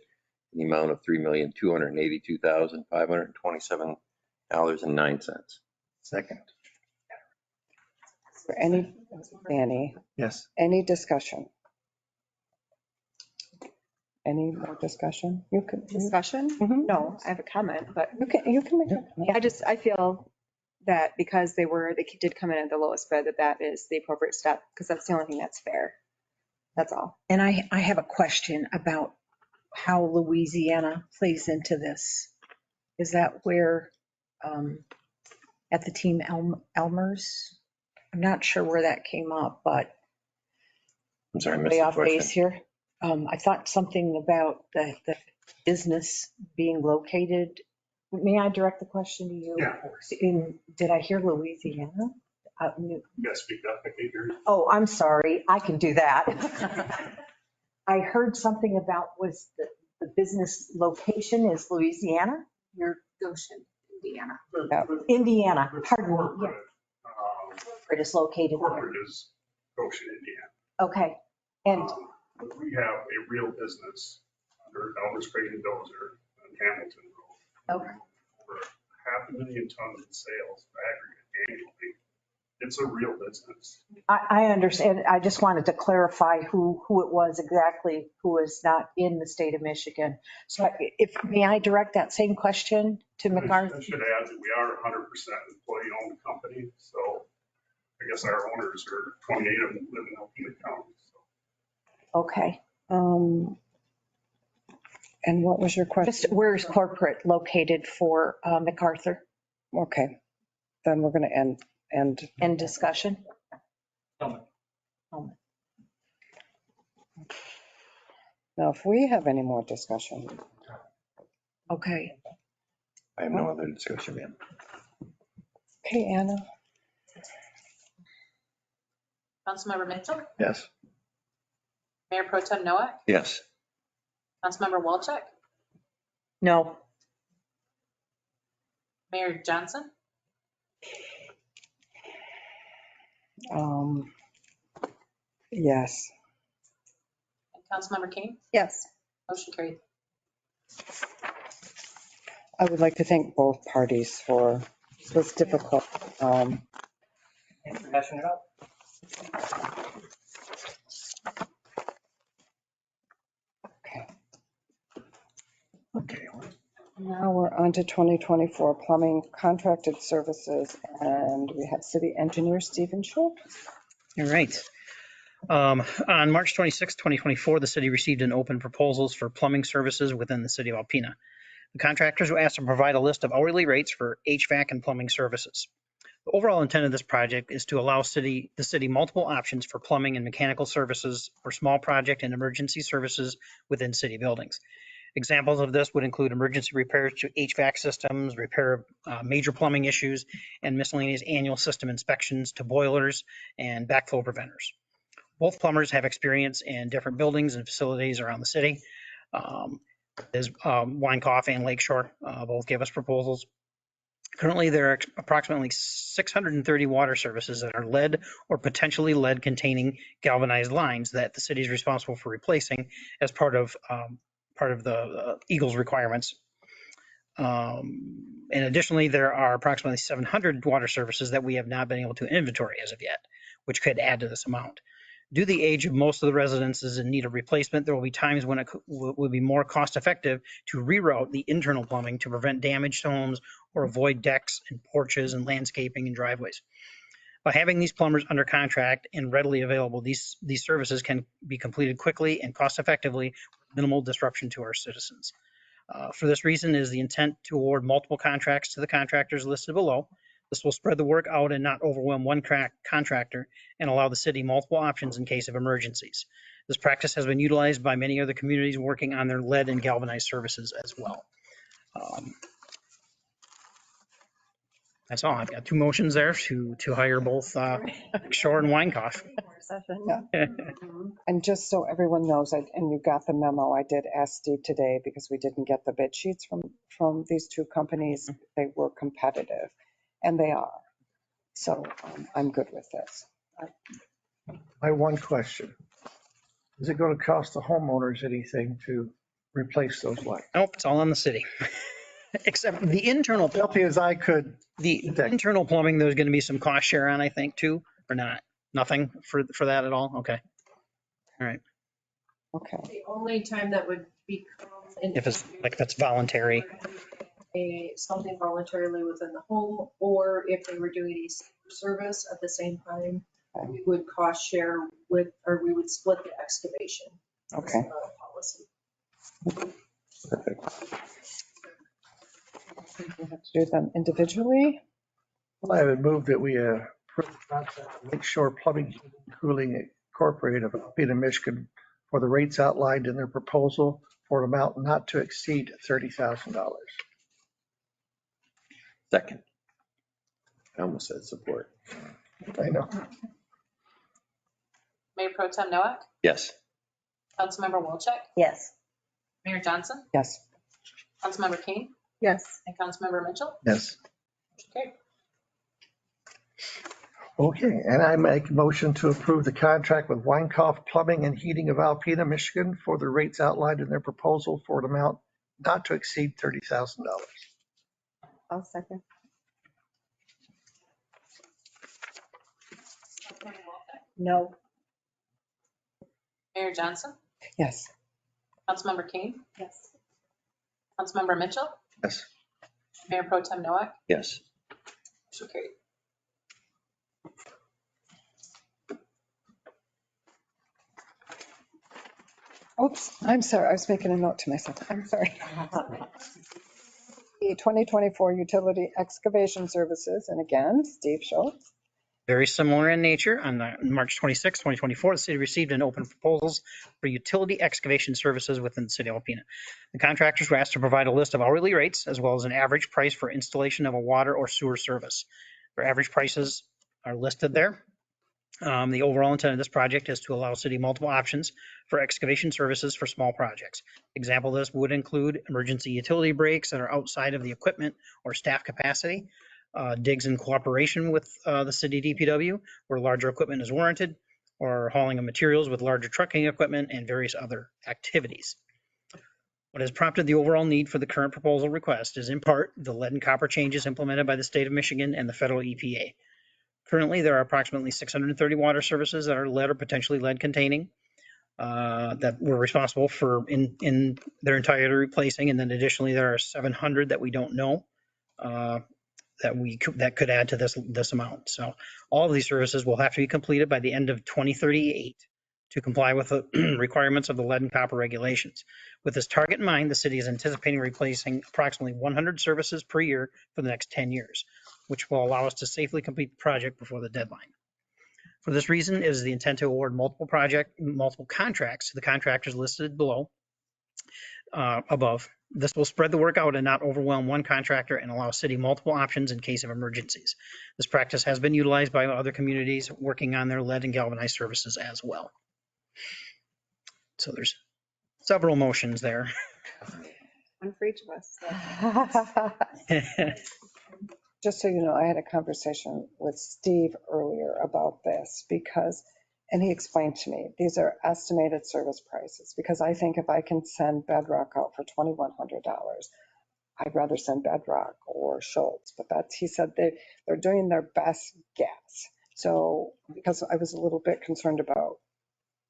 in the amount of $3,282,527.09. Second. For any, Danny, Yes. any discussion? Any more discussion? You can. Discussion? Mhm. No, I have a comment, but You can make a. I feel that because they did come in at the lowest bid, that is the appropriate step, because that's the only thing that's fair. That's all. And I have a question about how Louisiana plays into this. Is that where, at the Team Elmers? I'm not sure where that came up, but I'm sorry, I missed way the off base question. here. I thought something about the business being located. May I direct the question to you? Yeah. Did I hear Louisiana? You guys speak up, I can't hear you. Oh, I'm sorry. I can do that. I heard something about was the business location is Louisiana? You're Goshen, Indiana. Indiana, pardon me. Corporate, It is located there. corporate is Goshen, Indiana. Okay. And But we have a real business under Elmer's Crate and Dozer on Hamilton Road. Okay. Over 500,000 tons in sales aggregate annually. It's a real business. I understand. I just wanted to clarify who it was exactly who is not in the state of Michigan. So may I direct that same question to MacArthur? I should add that we are 100% employee-owned company, so I guess our owners are 28 of them live in Alpena County. So. Okay. And what was your question? Just where is corporate located for MacArthur? Okay, then we're going to end Now, if we have any more discussion. Okay. I have no other discussion, ma'am. Okay, Anna? Councilmember Mitchell, Yes. Mayor Pro Tem Noack, Yes. Councilmember Walczak, No. Mayor Johnson, Yes. and Councilmember King. Yes. Motion carried. I would like to thank both parties for this difficult. Passing it up. Okay. Now we're on to 2024 plumbing contracted services, and we have city engineer Stephen Schultz. All right. On March 26, 2024, the city received an open proposals for plumbing services within the city of Alpena. The contractors were asked to provide a list of hourly rates for HVAC and plumbing services. The overall intent of this project is to allow the city multiple options for plumbing and mechanical services for small project and emergency services within city buildings. Examples of this would include emergency repairs to HVAC systems, repair of major plumbing issues, and miscellaneous annual system inspections to boilers and backflow preventers. Both plumbers have experience in different buildings and facilities around the city. Weinkauf and Lakeshore both gave us proposals. Currently, there are approximately 630 water services that are lead or potentially lead containing galvanized lines that the city is responsible for replacing as part of the Eagles requirements. And additionally, there are approximately 700 water services that we have not been able to inventory as of yet, which could add to this amount. Due to the age of most of the residences in need of replacement, there will be times when it would be more cost effective to reroute the internal plumbing to prevent damage to homes or avoid decks and porches and landscaping and driveways. By having these plumbers under contract and readily available, these services can be completed quickly and cost effectively with minimal disruption to our citizens. For this reason is the intent to award multiple contracts to the contractors listed below. This will spread the work out and not overwhelm one contractor and allow the city multiple options in case of emergencies. This practice has been utilized by many other communities working on their lead and galvanized services as well. That's all. I've got two motions there to hire both Shore and Weinkauf. And just so everyone knows, and you got the memo, I did ask Steve today because we didn't get the bid sheets from these two companies. They were competitive, and they are. So I'm good with this. My one question, is it going to cost the homeowners anything to replace those lights? Nope, it's all on the city. Except the internal. Healthy as I could. The internal plumbing, there's going to be some cost share on, I think, too, or not? Nothing for that at all? Okay. All right. Okay. The only time that would become. If it's like that's voluntary. Something voluntarily within the home, or if they were doing a service at the same time, we would cost share with, or we would split the excavation. Okay. Policy. Perfect. We have to do them individually. Well, I would move that we approve the contract with Lakeshore Plumbing and Cooling Incorporated of Alpena, Michigan for the rates outlined in their proposal for an amount not to exceed $30,000. Second. I almost said support. I know. Mayor Pro Tem Noack, Yes. Councilmember Walczak, Yes. Mayor Johnson, Yes. Councilmember King, Yes. and Councilmember Mitchell. Yes. Okay. Okay, and I make a motion to approve the contract with Weinkauf Plumbing and Heating of Alpena, Michigan for the rates outlined in their proposal for an amount not to exceed $30,000. I'll second. No. Mayor Johnson, Yes. Councilmember King, Yes. Councilmember Mitchell, Yes. Mayor Pro Tem Noack. Yes. Motion carried. Oops, I'm sorry. I was making a note to myself. I'm sorry. The 2024 utility excavation services, and again, Steve Schultz. Very similar in nature. On March 26, 2024, the city received and opened proposals for utility excavation services within the city of Alpena. The contractors were asked to provide a list of hourly rates as well as an average price for installation of a water or sewer service. Their average prices are listed there. The overall intent of this project is to allow city multiple options for excavation services for small projects. Example of this would include emergency utility breaks that are outside of the equipment or staff capacity, digs in cooperation with the city DPW where larger equipment is warranted, or hauling of materials with larger trucking equipment and various other activities. What has prompted the overall need for the current proposal request is in part the lead and copper changes implemented by the state of Michigan and the federal EPA. Currently, there are approximately 630 water services that are lead or potentially lead containing that we're responsible for in their entirety replacing. And then additionally, there are 700 that we don't know that could add to this amount. So all of these services will have to be completed by the end of 2038 to comply with the requirements of the lead and copper regulations. With this target in mind, the city is anticipating replacing approximately 100 services per year for the next 10 years, which will allow us to safely complete the project before the deadline. For this reason, it is the intent to award multiple contracts to the contractors listed below, above. This will spread the work out and not overwhelm one contractor and allow city multiple options in case of emergencies. This practice has been utilized by other communities working on their lead and galvanized services as well. So there's several motions there. One for each of us. Just so you know, I had a conversation with Steve earlier about this and he explained to me, these are estimated service prices, because I think if I can send bedrock out for $2,100, I'd rather send bedrock or Schultz, but he said they're doing their best guess. So, because I was a little bit concerned about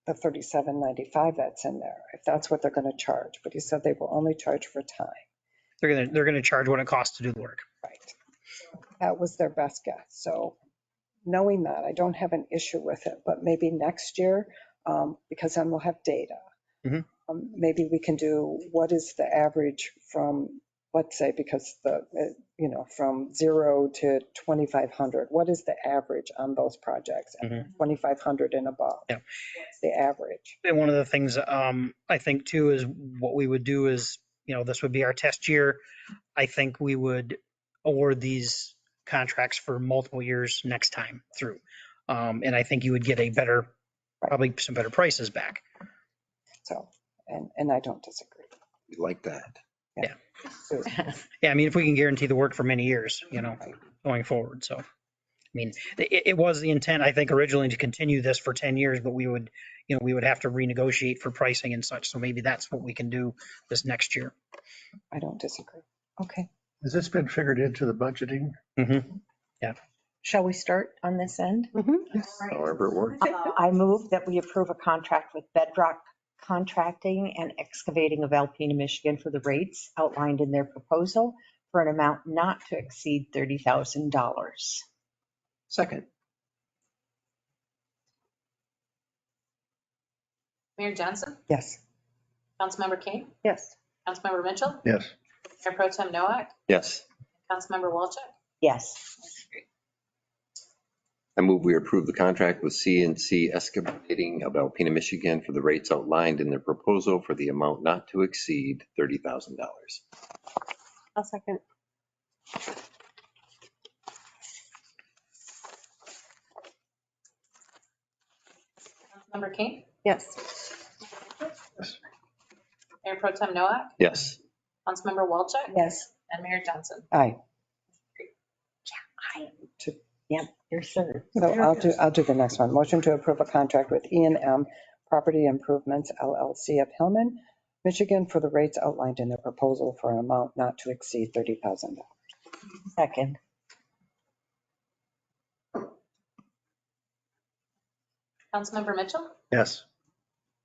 the $37.95 that's in there, if that's what they're going to charge, but he said they will only charge for time. They're going to charge what it costs to do the work. Right. That was their best guess. So knowing that, I don't have an issue with it, but maybe next year, because then we'll have data. Mm-hmm. Maybe we can do what is the average from, let's say, because from 0 to 2,500, what is the average on those projects? Mm-hmm. 2,500 and above. Yeah. What's the average? And one of the things I think too is what we would do is, this would be our test year. I think we would award these contracts for multiple years next time through. And I think you would get probably some better prices back. So, and I don't disagree. We like that. Yeah. Yeah. I mean, if we can guarantee the work for many years, going forward. So, I mean, it was the intent, I think, originally to continue this for 10 years, but we would have to renegotiate for pricing and such. So maybe that's what we can do this next year. I don't disagree. Okay. Has this been figured into the budgeting? Mm-hmm. Yeah. Shall we start on this end? Mm-hmm. However it works. I move that we approve a contract with Bedrock Contracting and Excavating of Alpena, Michigan for the rates outlined in their proposal for an amount not to exceed $30,000. Second. Mayor Johnson, Yes. Councilmember King, Yes. Councilmember Mitchell, Yes. Mayor Pro Tem Noack, Yes. Councilmember Walchuk. Yes. I move we approve the contract with CNC Excavating of Alpena, Michigan for the rates outlined in their proposal for the amount not to exceed $30,000. I'll second. Councilmember King, Yes. Mayor Pro Tem Noack, Yes. Councilmember Walchuk, Yes. and Mayor Johnson. Aye. Yep, you're sure. So I'll do the next one. Motion to approve a contract with E&M Property Improvements LLC of Hillman, Michigan for the rates outlined in their proposal for an amount not to exceed $30,000. Second. Councilmember Mitchell, Yes.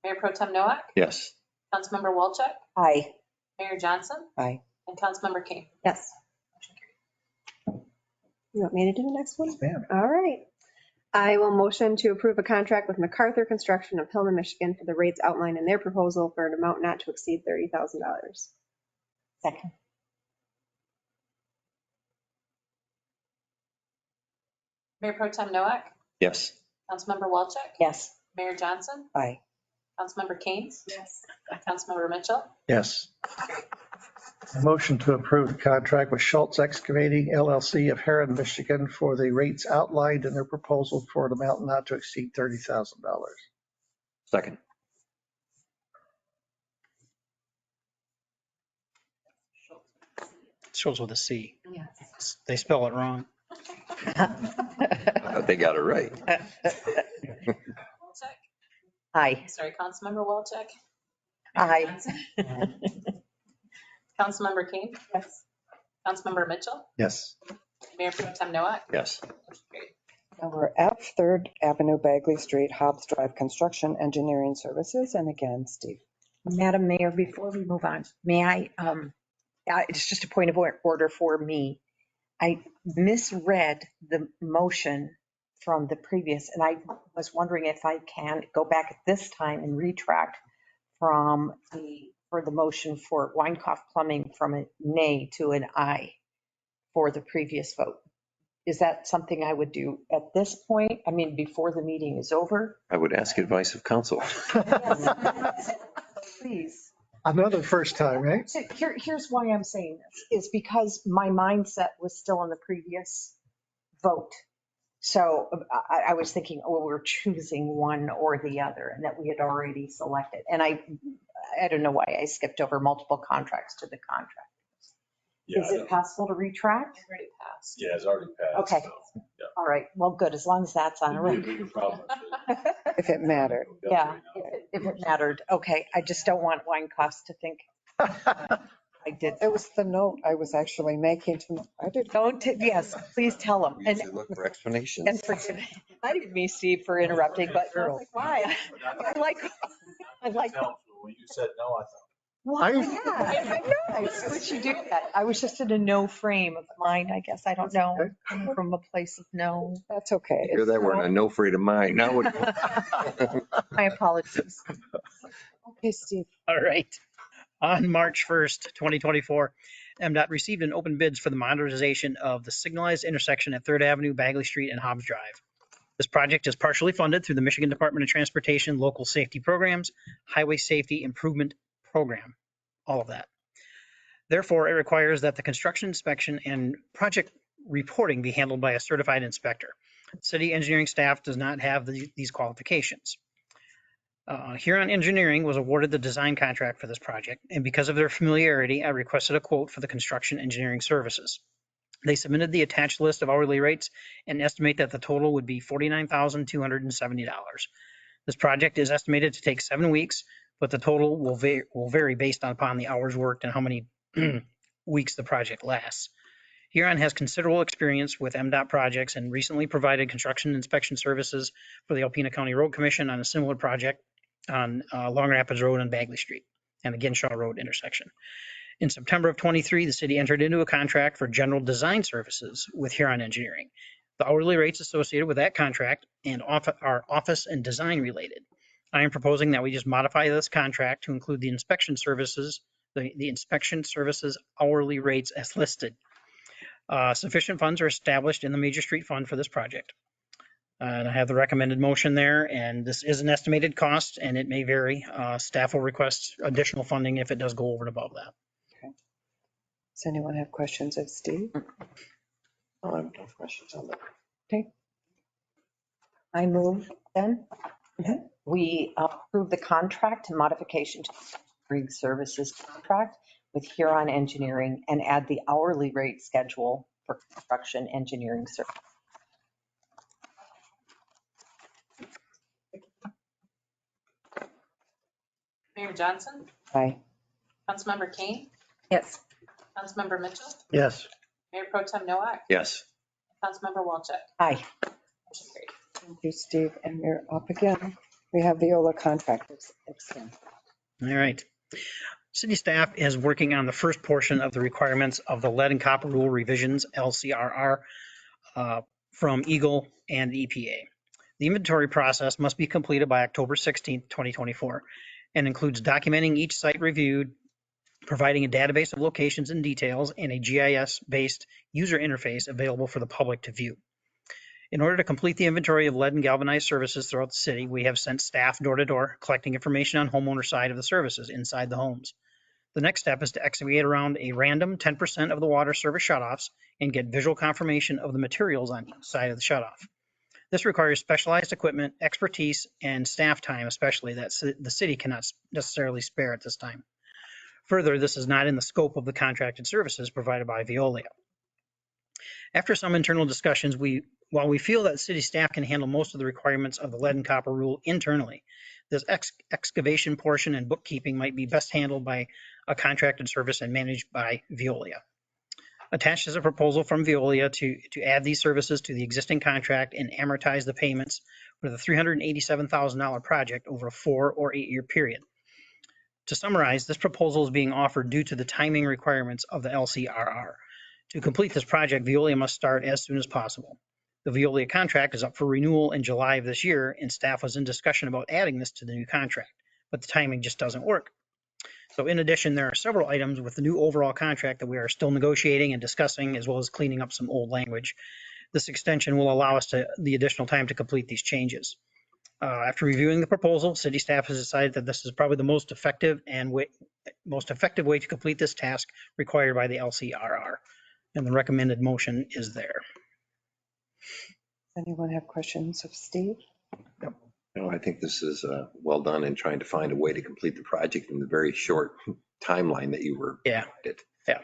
Mayor Pro Tem Noack, Yes. Councilmember Walchuk, Aye. Mayor Johnson, Aye. and Councilmember King. Yes. You want me to do the next one? Ma'am. All right. I will motion to approve a contract with MacArthur Construction of Hillman, Michigan for the rates outlined in their proposal for an amount not to exceed $30,000. Second. Mayor Pro Tem Noack, Yes. Councilmember Walchuk, Yes. Mayor Johnson, Aye. Councilmember Keynes, Yes. Councilmember Mitchell. Yes. Motion to approve the contract with Schultz Excavating LLC of Heron, Michigan for the rates outlined in their proposal for an amount not to exceed $30,000. Second. Shows with a C. Yes. They spell it wrong. I thought they got it right. Walchuk, Aye. sorry, Councilmember Walchuk. Aye. Johnson, Councilmember Keynes. Yes. Councilmember Mitchell, Yes. Mayor Pro Tem Noack. Yes. Motion carried. Number F, 3rd Avenue, Bagley Street, Hobbs Drive, Construction Engineering Services. And again, Steve. Madam Mayor, before we move on, may I, it's just a point of order for me. I misread the motion from the previous, and I was wondering if I can go back at this time and retract for the motion for Weinkauf Plumbing from a nay to an aye for the previous vote. Is that something I would do at this point? I mean, before the meeting is over? I would ask advice of counsel. Please. Another first time, right? So here's why I'm saying this, is because my mindset was still in the previous vote. So I was thinking, oh, we're choosing one or the other, and that we had already selected. And I don't know why I skipped over multiple contracts to the contract. Yeah, Is it possible to retract? It's already passed. Yeah, it's already passed. Okay. so, yeah. All right, well, good, as long as that's on record. You probably should If it mattered. go Yeah, right now. if it mattered. Okay, I just don't want Weinkauf to think I did. It was the note I was actually making to, I did. Yes, please tell them. We And usually look for explanations. and forgive, I didn't mean Steve for interrupting, but I was like, why? I like, When you said no, I thought, why? Yeah, I know. Why would you do that? I was just in a no frame of mind, I guess. I don't know. Coming from a place of no. That's okay. Hear that? We're in a no frame of mind. Now what? My apologies. Okay, Steve. All right. On March 1st, 2024, MDOT received an open bids for the modernization of the signalized intersection at 3rd Avenue, Bagley Street, and Hobbs Drive. This project is partially funded through the Michigan Department of Transportation Local Safety Programs, Highway Safety Improvement Program, all of that. Therefore, it requires that the construction inspection and project reporting be handled by a certified inspector. City engineering staff does not have these qualifications. Huron Engineering was awarded the design contract for this project, and because of their familiarity, I requested a quote for the construction engineering services. They submitted the attached list of hourly rates and estimate that the total would be $49,270. This project is estimated to take 7 weeks, but the total will vary based upon the hours worked and how many weeks the project lasts. Huron has considerable experience with MDOT projects and recently provided construction inspection services for the Alpena County Road Commission on a similar project on Long Rapids Road and Bagley Street and the Ginshaw Road intersection. In September of 23, the city entered into a contract for general design services with Huron Engineering. The hourly rates associated with that contract and are office and design related. I am proposing that we just modify this contract to include the inspection services, the inspection services hourly rates as listed. Sufficient funds are established in the Major Street Fund for this project. And I have the recommended motion there, and this is an estimated cost, and it may vary. Staff will request additional funding if it does go over and above that. Does anyone have questions of Steve? I have no questions on that. Okay. I move then. We approve the contract modification to rig services contract with Huron Engineering and add the hourly rate schedule for construction engineering service. Mayor Johnson, Aye. Councilmember Kane, Yes. Councilmember Mitchell, Yes. Mayor Pro Tem Noack, Yes. Councilmember Walchuk. Aye. Motion carried. Thank you, Steve. And you're up again. We have Viola contractors. Extend. All right. City staff is working on the first portion of the requirements of the lead and copper rule revisions, LCRR, from Eagle and EPA. The inventory process must be completed by October 16th, 2024, and includes documenting each site reviewed, providing a database of locations and details, and a GIS-based user interface available for the public to view. In order to complete the inventory of lead and galvanized services throughout the city, we have sent staff door to door collecting information on homeowner side of the services inside the homes. The next step is to excavate around a random 10% of the water service shutoffs and get visual confirmation of the materials on each side of the shutoff. This requires specialized equipment, expertise, and staff time, especially that the city cannot necessarily spare at this time. Further, this is not in the scope of the contracted services provided by Veolia. After some internal discussions, while we feel that city staff can handle most of the requirements of the lead and copper rule internally, this excavation portion and bookkeeping might be best handled by a contracted service and managed by Veolia. Attached is a proposal from Veolia to add these services to the existing contract and amortize the payments for the $387,000 project over a 4 or 8 year period. To summarize, this proposal is being offered due to the timing requirements of the LCRR. To complete this project, Veolia must start as soon as possible. The Veolia contract is up for renewal in July of this year, and staff was in discussion about adding this to the new contract, but the timing just doesn't work. So in addition, there are several items with the new overall contract that we are still negotiating and discussing, as well as cleaning up some old language. This extension will allow us the additional time to complete these changes. After reviewing the proposal, city staff has decided that this is probably the most effective way to complete this task required by the LCRR. And the recommended motion is there. Anyone have questions of Steve? No, I think this is well done in trying to find a way to complete the project in the very short timeline that you were. Yeah. Yeah.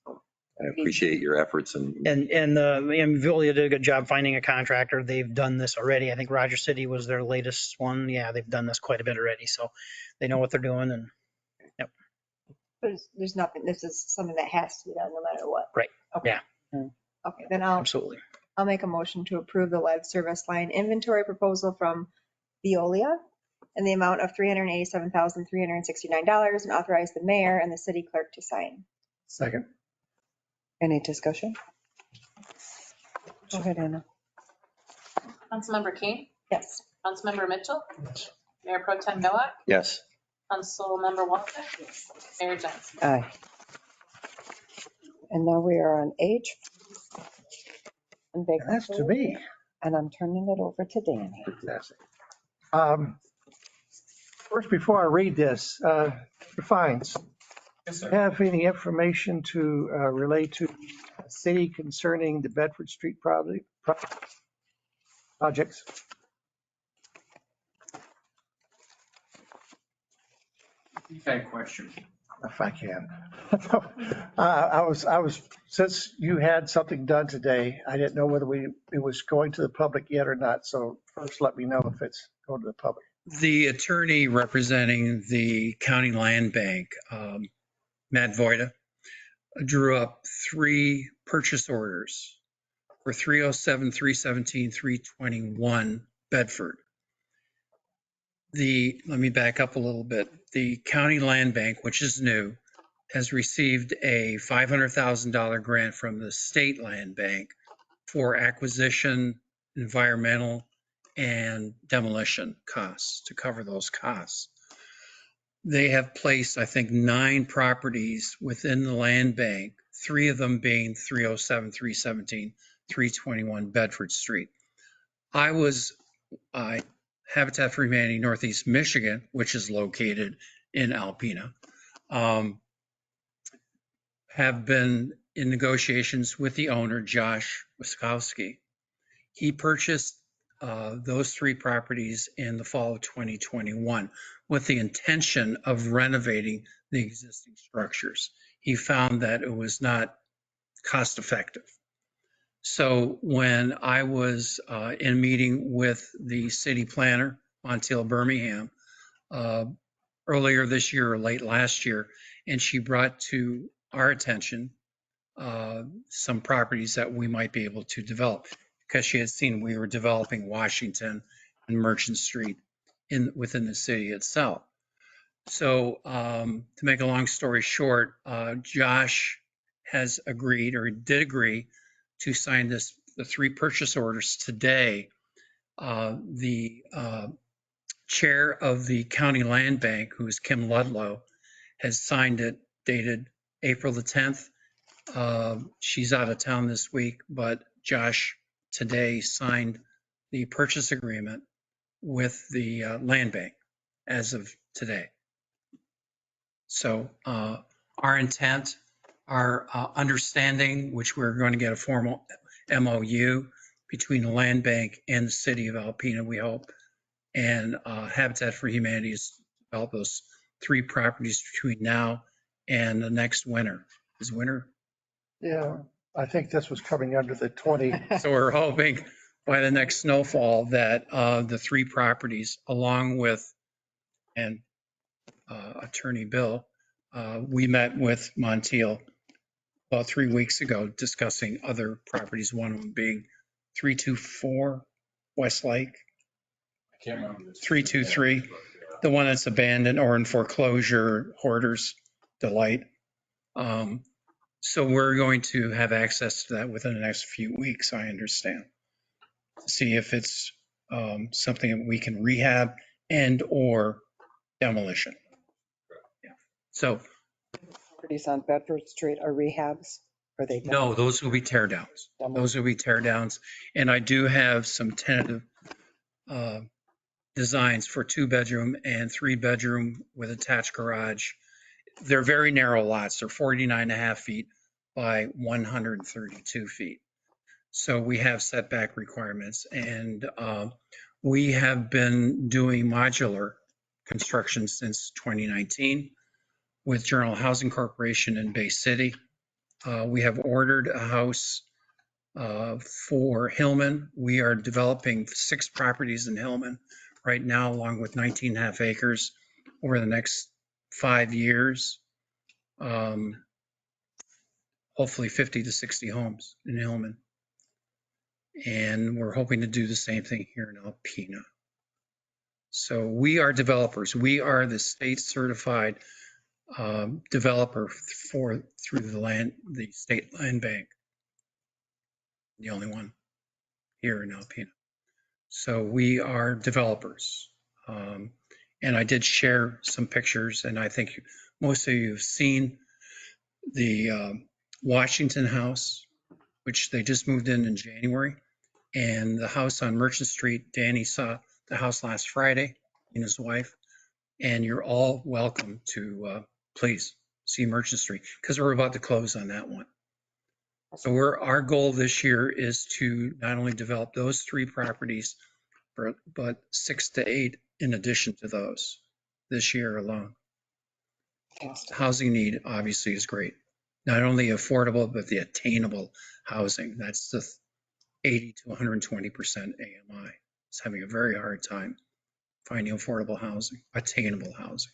I appreciate your efforts and Veolia did a good job finding a contractor. They've done this already. I think Roger City was their latest one. Yeah, they've done this quite a bit already, so they know what they're doing. And yep. There's nothing. This is something that has to be done no matter what. Right. Okay. Yeah. Okay. Then Absolutely. I'll make a motion to approve the lead service line inventory proposal from Veolia in the amount of $387,369 and authorize the mayor and the city clerk to sign. Second. Any discussion? Go ahead, Anna. Councilmember King, Yes. Councilmember Mitchell, Mayor Pro Tem Nowak, Yes. Councilmember Walker, Mayor Johnson. Aye. And now we are on H. That's to me. And I'm turning it over to Danny. Fantastic. First, before I read this, Mr. Fines, do you have any information to relate to the city concerning the Bedford Street projects? That question. If I can. I was, since you had something done today, I didn't know whether it was going to the public yet or not. So first, let me know if it's going to the public. The attorney representing the county land bank, Matt Voida, drew up 3 purchase orders for 307, 317, 321 Bedford. Let me back up a little bit. The county land bank, which is new, has received a $500,000 grant from the state land bank for acquisition, environmental, and demolition costs to cover those costs. They have placed, I think, 9 properties within the land bank, 3 of them being 307, 317, 321 Bedford Street. Habitat for Humanity Northeast Michigan, which is located in Alpena, have been in negotiations with the owner, Josh Wiskowski. He purchased those 3 properties in the fall of 2021 with the intention of renovating the existing structures. He found that it was not cost effective. So when I was in a meeting with the city planner, Montiel Birmingham, earlier this year or late last year, and she brought to our attention some properties that we might be able to develop, because she had seen we were developing Washington and Merchant Street within the city itself. So to make a long story short, Josh has agreed, or did agree, to sign the 3 purchase orders today. The chair of the county land bank, who is Kim Ludlow, has signed it, dated April the 10th. She's out of town this week, but Josh today signed the purchase agreement with the land bank as of today. So our intent, our understanding, which we're going to get a formal MOU between the land bank and the city of Alpena, we hope, and Habitat for Humanity is to develop those 3 properties between now and the next winter. Is winter? Yeah, I think this was coming under the 20. So we're hoping by the next snowfall that the 3 properties, along with, and Attorney Bill, we met with Montiel about 3 weeks ago discussing other properties, one of them being 324 Westlake, I can't remember this. 323, the one that's abandoned or in foreclosure, Hoarders Delight. So we're going to have access to that within the next few weeks, I understand. See if it's something that we can rehab and or demolition. Yeah. So Properties on Bedford Street are rehabs? Are they? no, those will be tear downs. Those will be tear downs. And I do have some tentative designs for 2-bedroom and 3-bedroom with attached garage. They're very narrow lots. They're 49.5 feet by 132 feet. So we have setback requirements, and we have been doing modular construction since 2019 with General Housing Corporation in Bay City. We have ordered a house for Hillman. We are developing 6 properties in Hillman right now, along with 19.5 acres over the next 5 years. Hopefully 50 to 60 homes in Hillman. And we're hoping to do the same thing here in Alpena. So we are developers. We are the state certified developer through the state land bank. The only one here in Alpena. So we are developers. And I did share some pictures, and I think most of you have seen the Washington house, which they just moved in January. And the house on Merchant Street, Danny saw the house last Friday, and his wife. And you're all welcome to please see Merchant Street, because we're about to close on that one. So our goal this year is to not only develop those 3 properties, but 6 to 8 in addition to those this year alone. The housing need obviously is great. Not only affordable, but the attainable housing. That's the 80 to 120% AMI. It's having a very hard time finding affordable housing, attainable housing.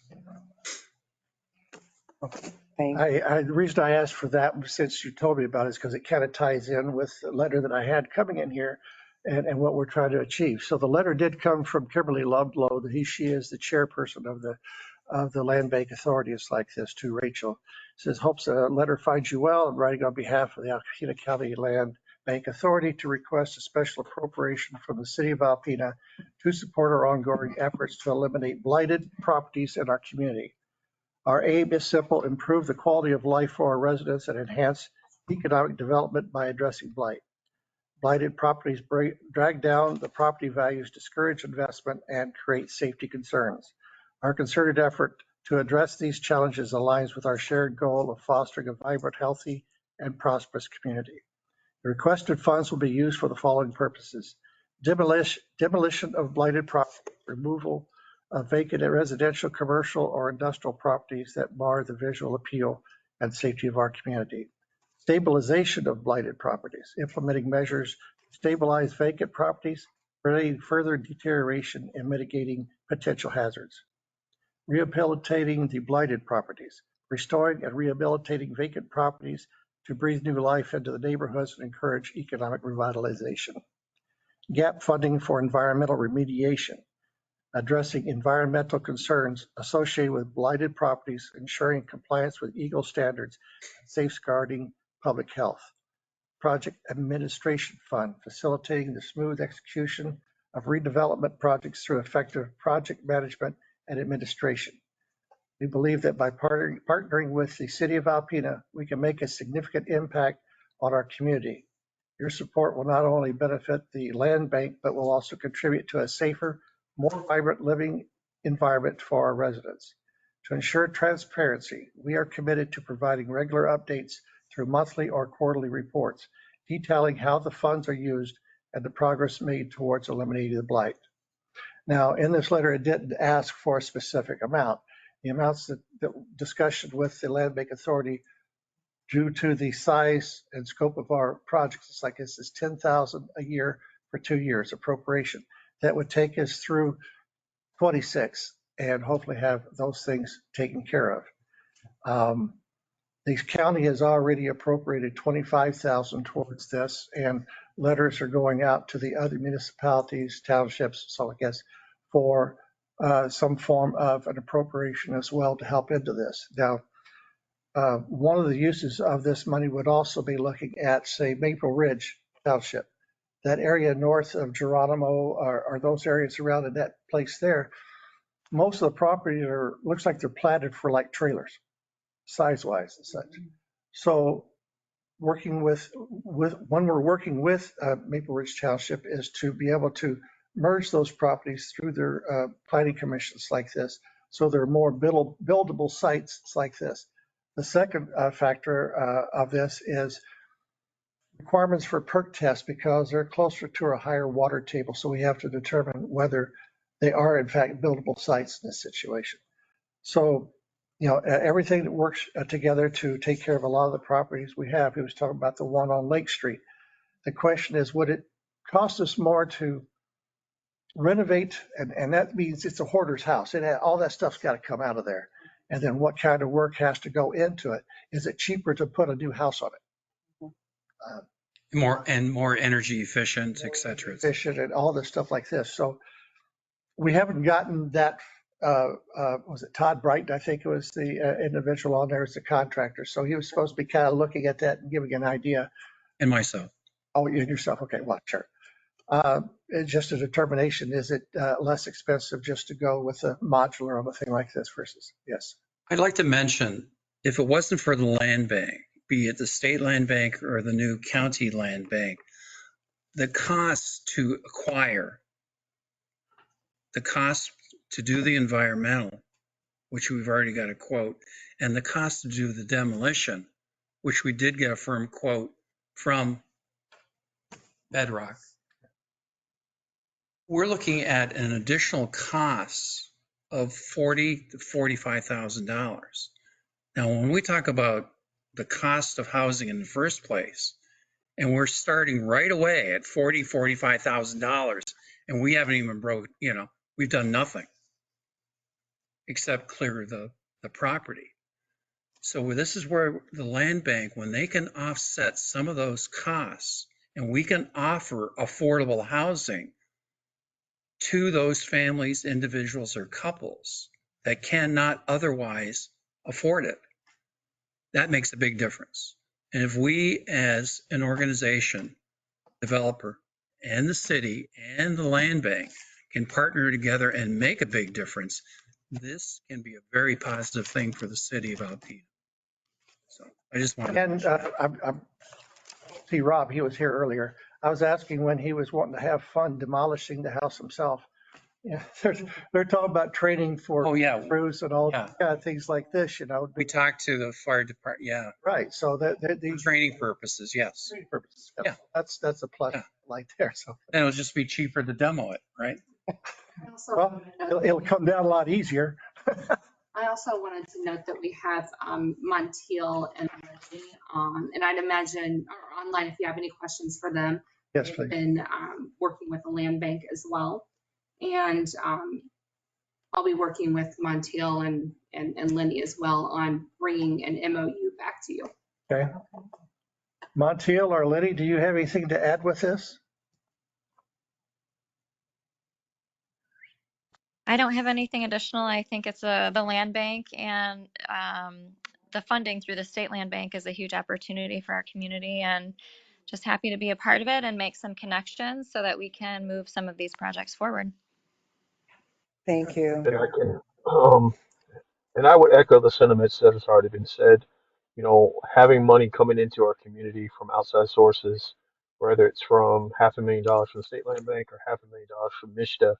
The reason I asked for that, since you told me about it, is because it kind of ties in with the letter that I had coming in here and what we're trying to achieve. So the letter did come from Kimberly Ludlow. She is the chairperson of the Land Bank Authority. It's like this to Rachel. It says, hopes the letter finds you well. I'm writing on behalf of the Alpena County Land Bank Authority to request a special appropriation from the city of Alpena to support our ongoing efforts to eliminate blighted properties in our community. Our aim is simple: improve the quality of life for our residents and enhance economic development by addressing blight. Blighted properties drag down the property values, discourage investment, and create safety concerns. Our concerted effort to address these challenges aligns with our shared goal of fostering a vibrant, healthy, and prosperous community. The requested funds will be used for the following purposes: demolition of blighted property, removal of vacant residential, commercial, or industrial properties that mar the visual appeal and safety of our community; stabilization of blighted properties, implementing measures to stabilize vacant properties, preventing further deterioration and mitigating potential hazards; rehabilitating the blighted properties, restoring and rehabilitating vacant properties to breathe new life into the neighborhoods and encourage economic revitalization; gap funding for environmental remediation, addressing environmental concerns associated with blighted properties, ensuring compliance with EGLE standards, and safeguarding public health; project administration fund, facilitating the smooth execution of redevelopment projects through effective project management and administration. We believe that by partnering with the city of Alpena, we can make a significant impact on our community. Your support will not only benefit the land bank, but will also contribute to a safer, more vibrant living environment for our residents. To ensure transparency, we are committed to providing regular updates through monthly or quarterly reports, detailing how the funds are used and the progress made towards eliminating the blight. Now, in this letter, it didn't ask for a specific amount. The amounts that discussion with the Land Bank Authority, due to the size and scope of our projects, it's like this is $10,000 a year for 2 years appropriation. That would take us through 26 and hopefully have those things taken care of. The county has already appropriated $25,000 towards this, and letters are going out to the other municipalities, townships, so I guess for some form of an appropriation as well to help into this. Now, one of the uses of this money would also be looking at, say, Maple Ridge Township, that area north of Geronimo, or those areas around in that place there. Most of the property looks like they're platted for like trailers, size-wise and such. So when we're working with Maple Ridge Township is to be able to merge those properties through their planning commissions like this, so they're more buildable sites like this. The second factor of this is requirements for perk tests, because they're closer to a higher water table, so we have to determine whether they are in fact buildable sites in this situation. So, everything that works together to take care of a lot of the properties we have. He was talking about the one on Lake Street. The question is, would it cost us more to renovate? And that means it's a hoarder's house. All that stuff's got to come out of there. And then what kind of work has to go into it? Is it cheaper to put a new house on it? More energy efficient, et cetera. Efficient and all this stuff like this. So we haven't gotten that. Was it Todd Brighton? I think it was the individual on there as the contractor. So he was supposed to be kind of looking at that and giving an idea. And myself. Oh, you and yourself. Okay, well, sure. It's just a determination. Is it less expensive just to go with a modular on a thing like this versus, yes. I'd like to mention, if it wasn't for the land bank, be it the state land bank or the new county land bank, the cost to acquire, the cost to do the environmental, which we've already got a quote, and the cost to do the demolition, which we did get a firm quote from Bedrock. We're looking at an additional cost of $40,000 to $45,000. Now, when we talk about the cost of housing in the first place, and we're starting right away at $40,000, $45,000, and we haven't even we've done nothing except clear the property. So this is where the land bank, when they can offset some of those costs, and we can offer affordable housing to those families, individuals, or couples that cannot otherwise afford it, that makes a big difference. And if we as an organization, developer, and the city and the land bank can partner together and make a big difference, this can be a very positive thing for the city of Alpena. So I just want to. And I'm see Rob, he was here earlier. I was asking when he was wanting to have fun demolishing the house himself. Yeah, they're talking about training for crews and all kind of things like this, We talked to the fire department, Right, so that for training purposes, yes. Training purposes, yeah. That's a plus right there. So and it'll just be cheaper to demo it, right? Well, it'll come down a lot easier. I also wanted to note that we have Montiel and Lindsay and I'd imagine or online if you have any questions for them. Yes, They've please. been working with the land bank as well. And I'll be working with Montiel and Lenny as well on bringing an MOU back to you. Okay. Montiel or Lenny, do you have anything to add with this? I don't have anything additional. I think it's the land bank and the funding through the state land bank is a huge opportunity for our community, and just happy to be a part of it and make some connections so that we can move some of these projects forward. Thank you. And I can, and I would echo the sentiments that has already been said. Having money coming into our community from outside sources whether it's from $500,000 from the State Land Bank or $500,000 from MISTA.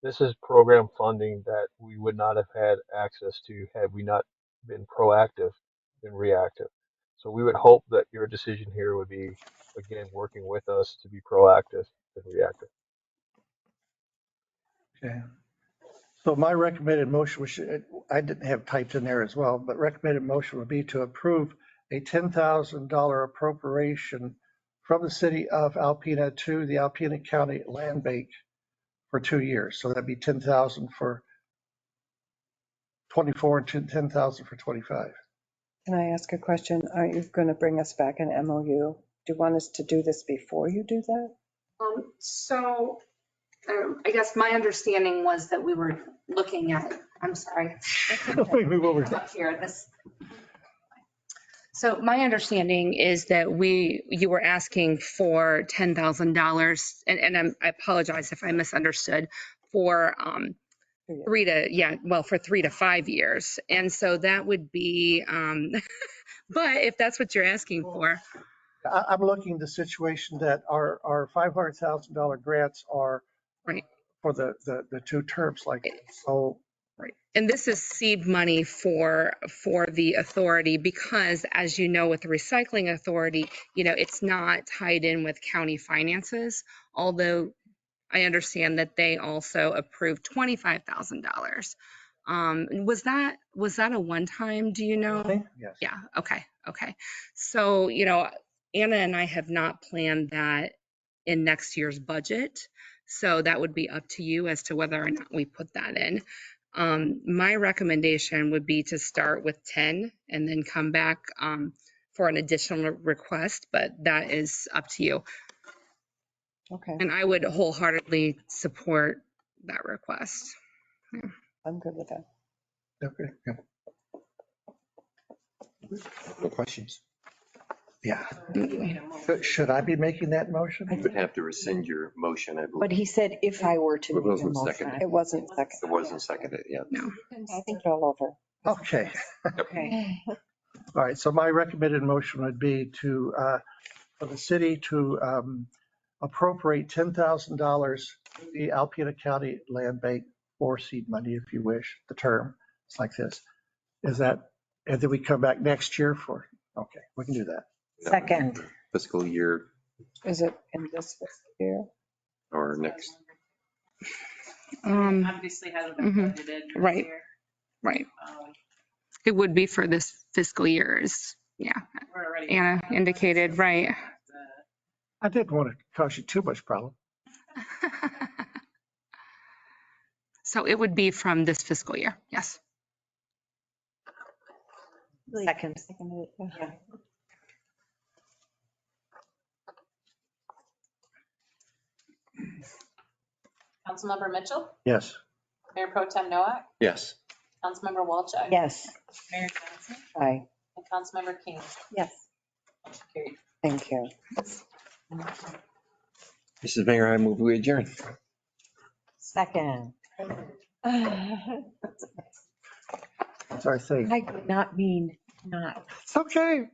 This is program funding that we would not have had access to had we not been proactive and reactive. So we would hope that your decision here would be, again, working with us to be proactive and reactive. Okay. So my recommended motion, which I didn't have typed in there as well, but recommended motion would be to approve a $10,000 appropriation from the city of Alpena to the Alpena County Land Bank for 2 years. So that'd be 10,000 for 24 and 10,000 for 25. Can I ask a question? Are you going to bring us back an MOU? Do you want us to do this before you do that? So I guess my understanding was that we were looking at, I'm sorry. Let me move over. Up here, So my understanding is that you were asking for $10,000, and I apologize if I misunderstood, for for 3 to 5 years. And so that would be, but if that's what you're asking for. I'm looking at the situation that our $500,000 grants are right for the 2 terms like this. So. Right. And this is seed money for the authority because, as you know, with the recycling authority, it's not tied in with county finances, although I understand that they also approved $25,000. Was that a one-time, do you know? Yes. Yeah. Okay. So, Anna and I have not planned that in next year's budget. So that would be up to you as to whether or not we put that in. My recommendation would be to start with 10 and then come back for an additional request, but that is up to you. Okay. And I would wholeheartedly support that request. Yeah. I'm good with that. Okay. Yeah. No questions. Yeah. Should I be making that motion? You would have to rescind your motion, I believe. But he said if I were to It make a wasn't motion. seconded. It wasn't second. It wasn't seconded yet. No. I think you're all over. Okay. Okay. All right. So my recommended motion would be to, for the city to appropriate $10,000 to the Alpena County Land Bank for seed money, if you wish, the term. It's like this. Is that, and then we come back next year for, okay, we can do that. Second. Fiscal year Is it in this fiscal year? or next? Obviously hasn't been budgeted this Right. year. Right. It would be for this fiscal year's, yeah. We're already. Anna indicated, right. I didn't want to cause you too much problem. So it would be from this fiscal year, yes. Second. Yeah. Councilmember Mitchell, Yes. Mayor Pro Tem Noack, Yes. Councilmember Walchuk. Yes. Mayor Johnson, Aye. and Councilmember King. Yes. Motion carried. Thank you. Mrs. Mayor, I move we adjourn. Second. That's our thing. I did not mean not. It's okay.